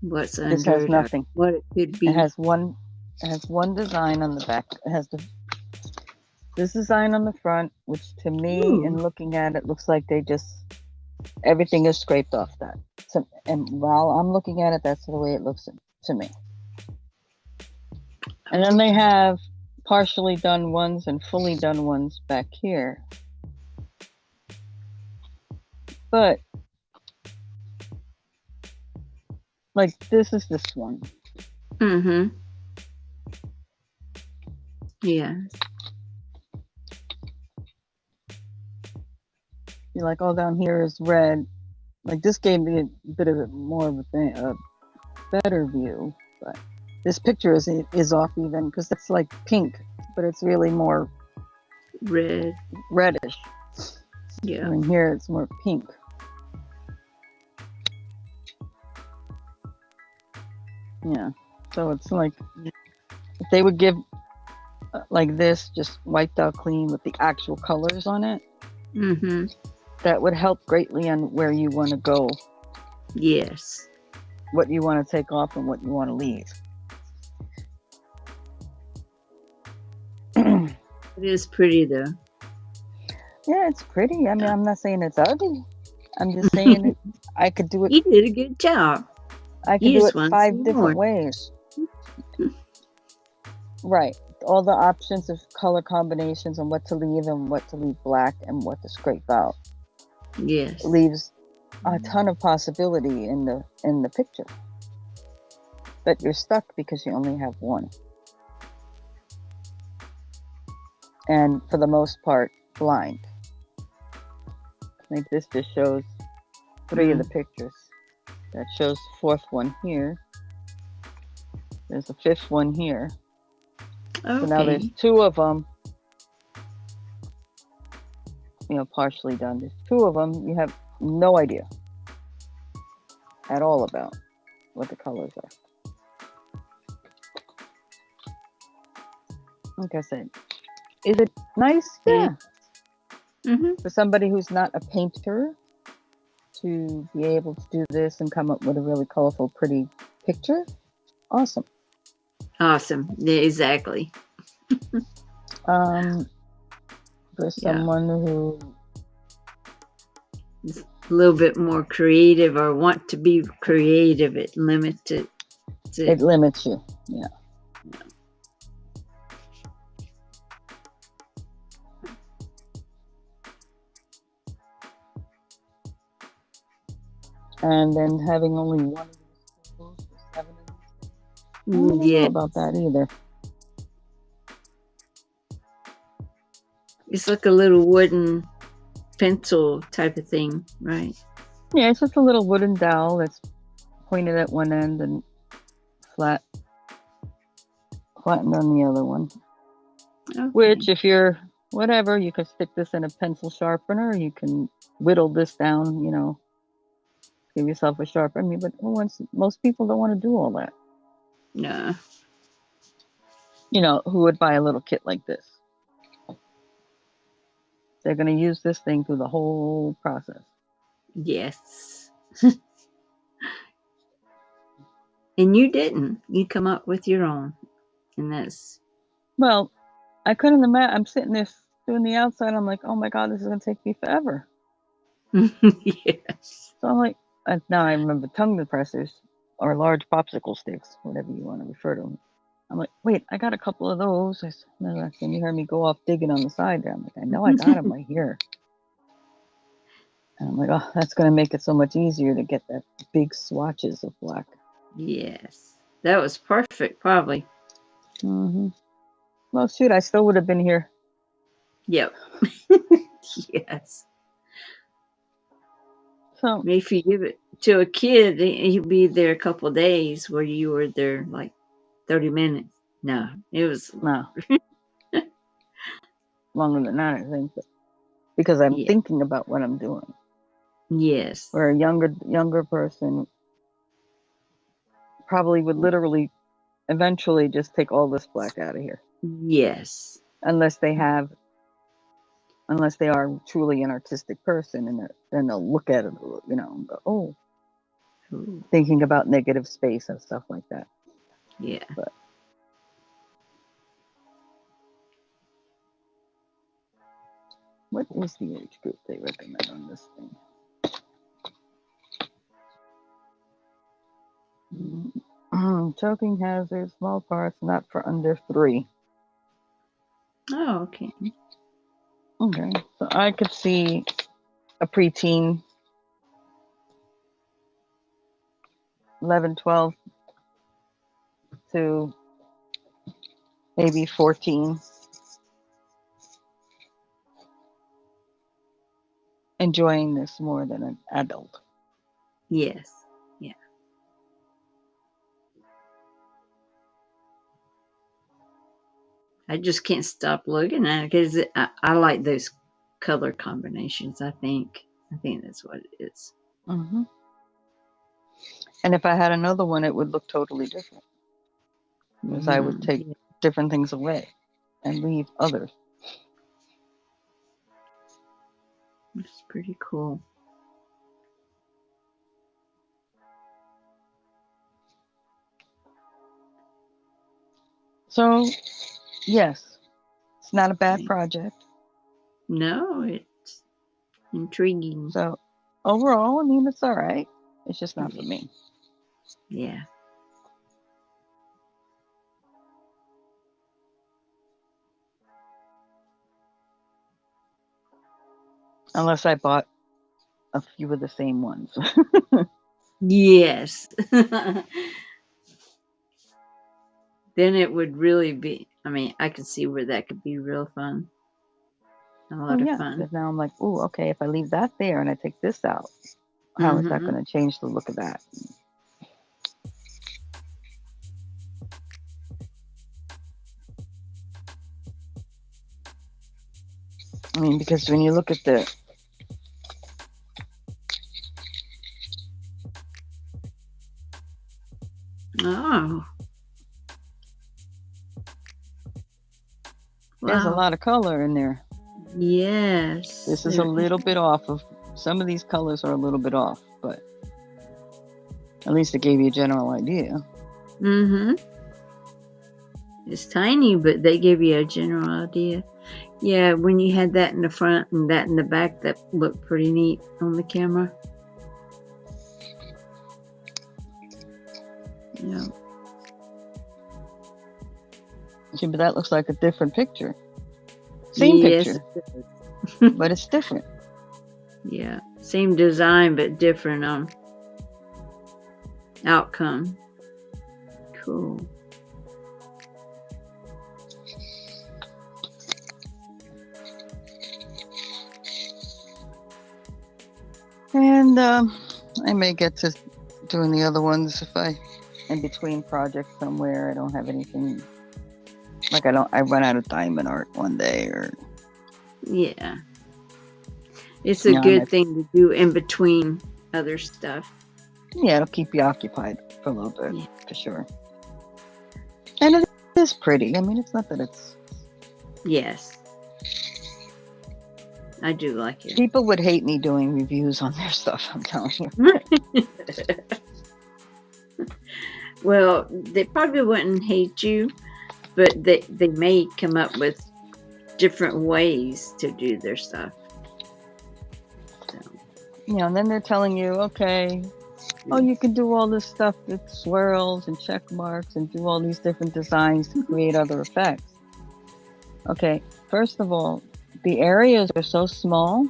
what's This under has it or nothing. what it could It be. has one design on the back. It has this design on the front, which to me, in Ooh, looking at it, looks like they just everything is scraped off that. So, and while I'm looking at it, that's the way it looks to me. And then they have partially done ones and fully done ones back here. But like this is this one. mm-hmm. Yeah. You're like, oh, down here is red. Like this gave me a bit of more of a better view, but this picture is off even because it's like pink, but it's really more Red. reddish. Yeah. I mean, here it's more pink. Yeah, so it's like if they would give like this, just wiped out clean with the actual colors on it, Mm-hmm. that would help greatly on where you want to go, Yes. what you want to take off, and what you want to leave. It is pretty though. Yeah, it's pretty. I mean, I'm not saying it's ugly. I'm just saying I could do it. You did a good job. I could You do just it want 5 some different more. ways. Right. All the options of color combinations and what to leave black and what to scrape out Yes. leaves a ton of possibility in the picture. But you're stuck because you only have one. And for the most part, blind. Like this just shows 3 of the pictures. That shows the 4th one here. There's a 5th one here. Okay. So now there's 2 of them, partially done. There's 2 of them you have no idea at all about what the colors are. Like I said, is it nice? Yeah. Mm-hmm. For somebody who's not a painter to be able to do this and come up with a really colorful, pretty picture, awesome. Awesome. Yeah, exactly. For someone who is a little bit more creative or want to be creative, it limits it. It limits you. Yeah. and then having only one of these tools for 7 of these. I don't Yeah. know about that either. It's like a little wooden pencil type of thing, right? Yeah, it's just a little wooden dowel that's pointed at one end and flattened on the other one. Okay. Which, if you're whatever, you can stick this in a pencil sharpener. You can whittle this down, give yourself a sharpener. I mean, but most people don't want to do all that. No. Who would buy a little kit like this? They're going to use this thing through the whole process. Yes. And you didn't. You come up with your own. And that's... Well, I couldn't imagine. I'm sitting there doing the outside. I'm like, oh my God, this is going to take me forever. Yes. So I'm like, now I remember tongue depressors or large popsicle sticks, whatever you want to refer to them. I'm like, wait, I got a couple of those. And you heard me go off digging on the side there. I'm like, I know I got them right here. And I'm like, oh, that's going to make it so much easier to get that big swatches of black. Yes. That was perfect, probably. Mm-hmm. Well, shoot, I still would have been here. Yep. Yes. So if you give it to a kid, he'd be there a couple of days where you were there like 30 minutes. No, it was... No. Longer than that, I think. Because I'm thinking about what I'm doing. Yes. Where a younger person probably would literally eventually just take all this black out of here. Yes. Unless they are truly an artistic person, and then they'll look at it, and go, oh, Ooh. Thinking about negative space and stuff like that. Yeah. But what is the age group they recommend on this thing? Choking hazard, small parts, not for under 3. Oh, okay. Okay, so I could see a preteen, 11, 12 to maybe 14, enjoying this more than an adult. Yes. Yeah. I just can't stop looking at it because I like those color combinations. I think that's what it is. Mm-hmm. And if I had another one, it would look totally different. Because I would take different things away and leave others. It's pretty cool. So, yes, it's not a bad project. No, it's intriguing. So, overall, I mean, it's all right. It's just not for me. Yeah. Unless I bought a few of the same ones. Yes. Then it would really be, I could see where that could be real fun. A lot of fun. Because now I'm like, oh, okay, if I leave that there and I take this out, how is that going to change the look of that? I mean, because when you look at the Oh. there's a Wow. lot of color in there. Yes. This is a little bit off of, some of these colors are a little bit off, but at least it gave you a general idea. Mm-hmm. It's tiny, but they give you a general idea. Yeah, when you had that in the front and that in the back, that looked pretty neat on the camera. Yeah. See, but that looks like a different picture. Same Yes, picture, it does. but it's different. Yeah, same design but different. outcome. Cool. And I may get to doing the other ones if I, in between projects somewhere, I don't have anything. Like I run out of diamond art one day, or Yeah. It's a I good might, thing to do in between other stuff. yeah, it'll keep you occupied for a little bit, Yeah. for sure. And it is pretty. I mean, it's not that it's. Yes. I do like it. People would hate me doing reviews on their stuff, I'm telling you. Well, they probably wouldn't hate you, but they may come up with different ways to do their stuff. So, You know, and then they're telling you, okay, oh, you can do all this stuff with swirls and check marks and do all these different designs to create other effects. Okay, first of all, the areas are so small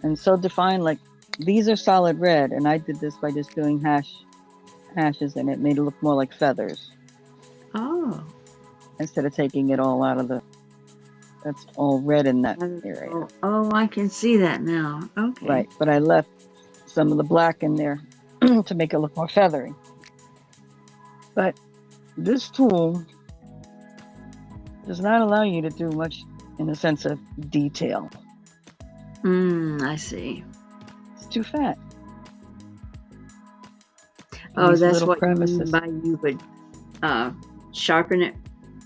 and so defined. Like, these are solid red, and I did this by just doing hashes, and it made it look more like feathers oh, instead of taking it all out of the. That's all red in that area, oh, I can see that now. Okay. right? But I left some of the black in there to make it look more feathery. But this tool does not allow you to do much in the sense of detail. I see. It's too fat. Oh, These that's little what crevices. you mean by you would sharpen it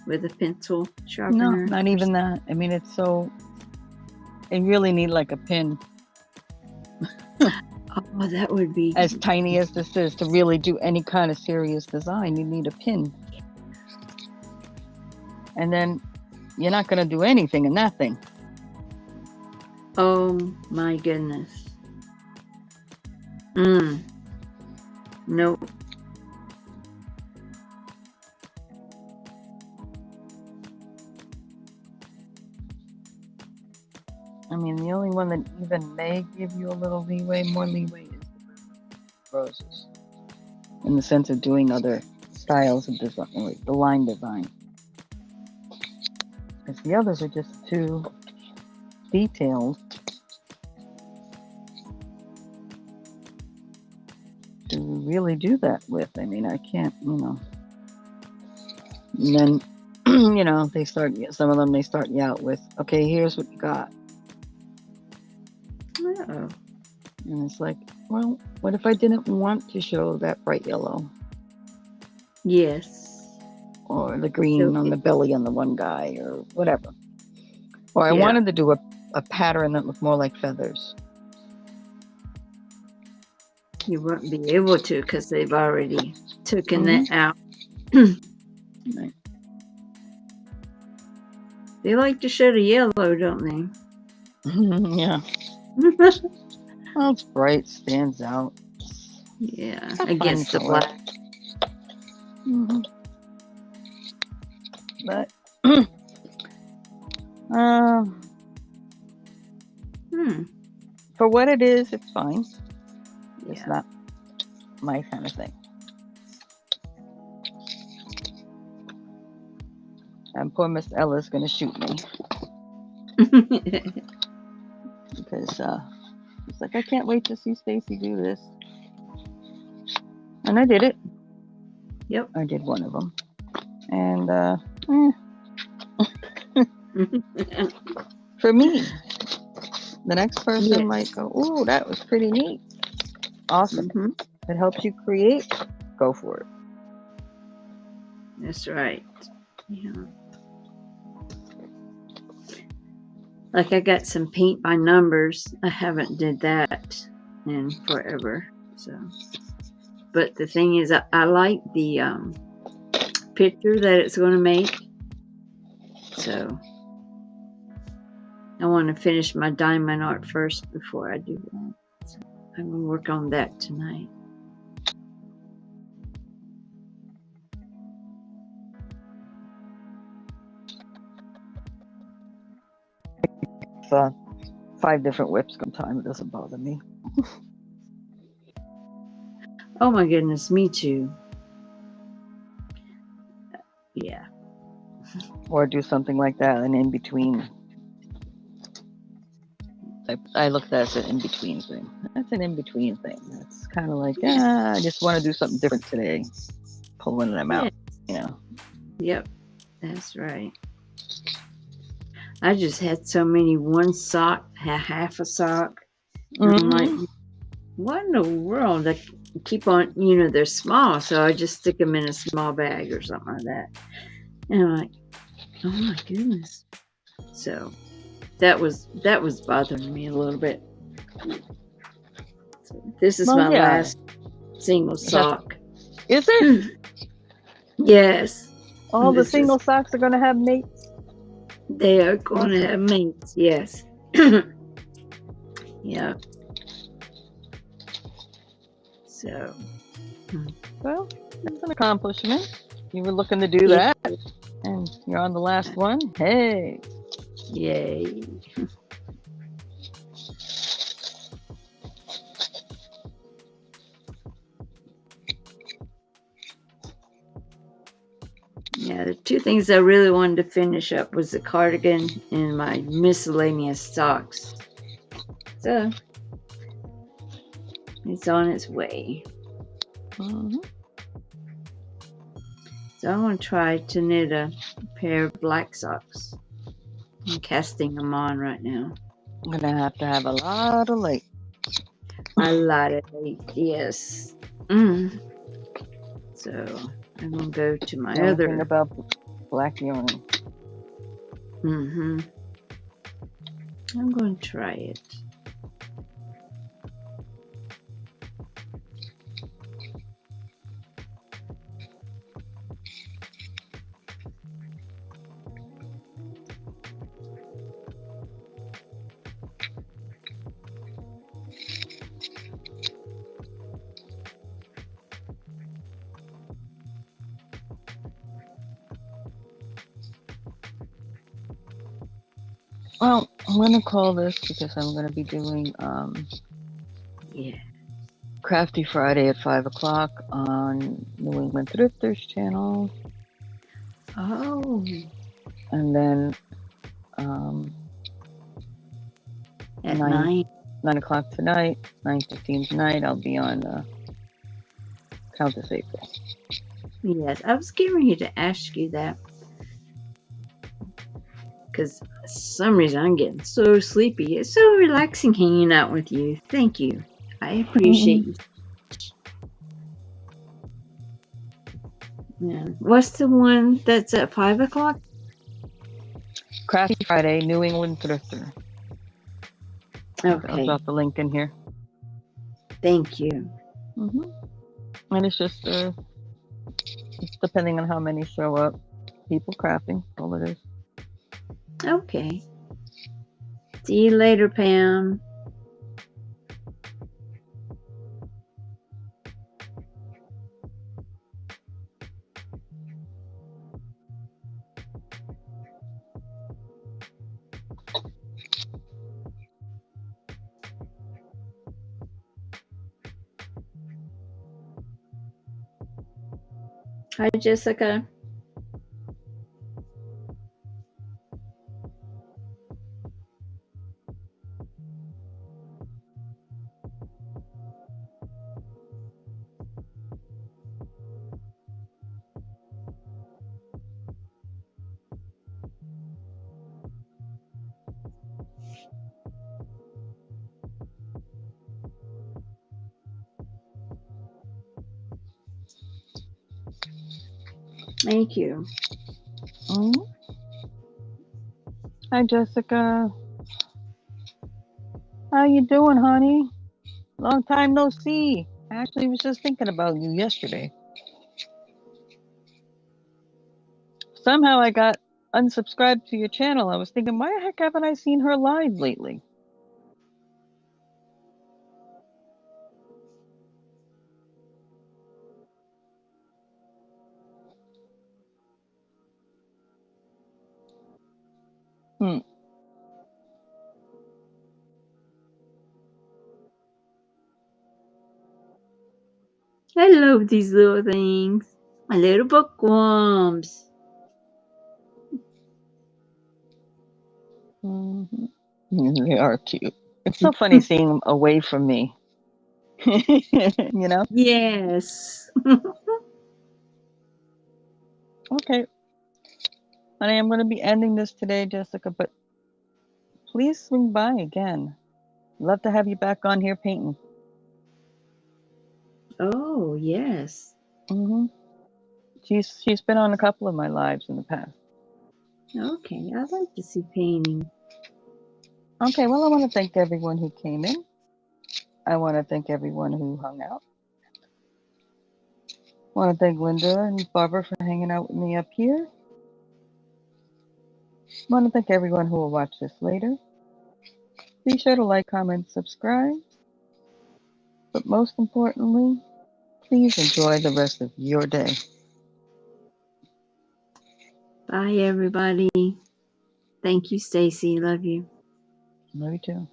with a pencil No, sharpener? not even that. I mean, it's so. You really need like a pin, Oh, that would be as tiny as this is, to really do any kind of serious design. You need a pin, and then you're not going to do anything in that thing. Oh my goodness. Nope. I mean, the only one that even may give you a little leeway, more leeway, is the roses, in the sense of doing other styles of design, like the line design. Because the others are just too detailed to really do that with. I mean, I can't, And then, some of them, they start you out with, okay, here's what you got. Oh. And it's like, well, what if I didn't want to show that bright yellow? Yes. Or the green on the belly on the one guy, or whatever. Or I wanted to do a pattern that looked more like feathers. You won't be able to because they've already taken that out. Right. They like to show the yellow, don't they? Yeah. Well, it's bright, stands out. Yeah, against the black. But for what it is, it's fine. It's not my kind of thing. And poor Miss Ella's gonna shoot me because it's like, I can't wait to see Stacey do this. And I did it. Yep. I did one of them. And for me, the next person might go, "Ooh, that was pretty neat. Awesome." If it helps you create, go for it. That's right. Yeah. Like, I got some paint by numbers. I haven't did that in forever. So, but the thing is, I like the picture that it's going to make. So I want to finish my diamond art first before I do that. So I'm going to work on that tonight. It's 5 different whips one time. It doesn't bother me. Oh my goodness, me too. Yeah. Or do something like that, an in between. I look at that as an in between thing. That's an in between thing. That's kind of like, I just want to do something different today. Pulling them Yeah. out, you know. Yep. That's right. I just had so many one sock, half a sock. I'm like, Mm-hmm. what in the world? I keep on, you know, they're small, so I just stick them in a small bag or something like that. And I'm like, oh my goodness. So that was bothering me a little bit. So this is Well, my yeah. last single sock. Is it? Yes. All the This is, single socks are going to have mates? they are going to Awesome. have mates. Yes. Yeah. So. Well, that's an accomplishment. You were looking to do Yeah. that, and you're on the last one. Hey. Yay. Yeah, the two things I really wanted to finish up was the cardigan and my miscellaneous socks. So it's on its way. Mm-hmm. So I'm going to try to knit a pair of black socks. I'm casting them on right now. I'm going to have a lot of light. A lot of hate, yes. So I'm going to go to my The only other. thing about black yarn. I'm going to try it. Well, I'm going to call this because I'm going to be doing Yeah. Crafty Friday at 5 o'clock on New England Thrifters channel. Oh. And then At 9 o'clock tonight, 9:15 tonight, I'll be on Countess April. Yes, I was getting ready to ask you that. Because for some reason I'm getting so sleepy. It's so relaxing hanging out with you. Thank you. I appreciate you. Yeah. What's the one that's at 5 o'clock? Crafty Friday, New England Thrifter. I'll Okay. drop the link in here. Thank you. And it's just it's depending on how many show up. People crafting, all it is. Okay. See you later, Pam. Hi, Jessica. Thank you. Hi, Jessica. How you doing, honey? Long time no see. I actually was just thinking about you yesterday. Somehow I got unsubscribed to your channel. I was thinking, why the heck haven't I seen her live lately? I love these little things. My little bookworms. They are cute. It's so funny seeing them away from me. You know? Yes. Okay. Honey, I'm going to be ending this today, Jessica, but please swing by again. Love to have you back on here painting. Oh, yes. Hmm She's been on a couple of my lives in the past. Okay, I like to see painting. Okay, well, I want to thank everyone who came in. I want to thank everyone who hung out. I want to thank Linda and Barbara for hanging out with me up here. I want to thank everyone who will watch this later. Be sure to like, comment, subscribe. But most importantly, please enjoy the rest of your day. Bye, everybody. Thank you, Stacey. Love you. Love you too.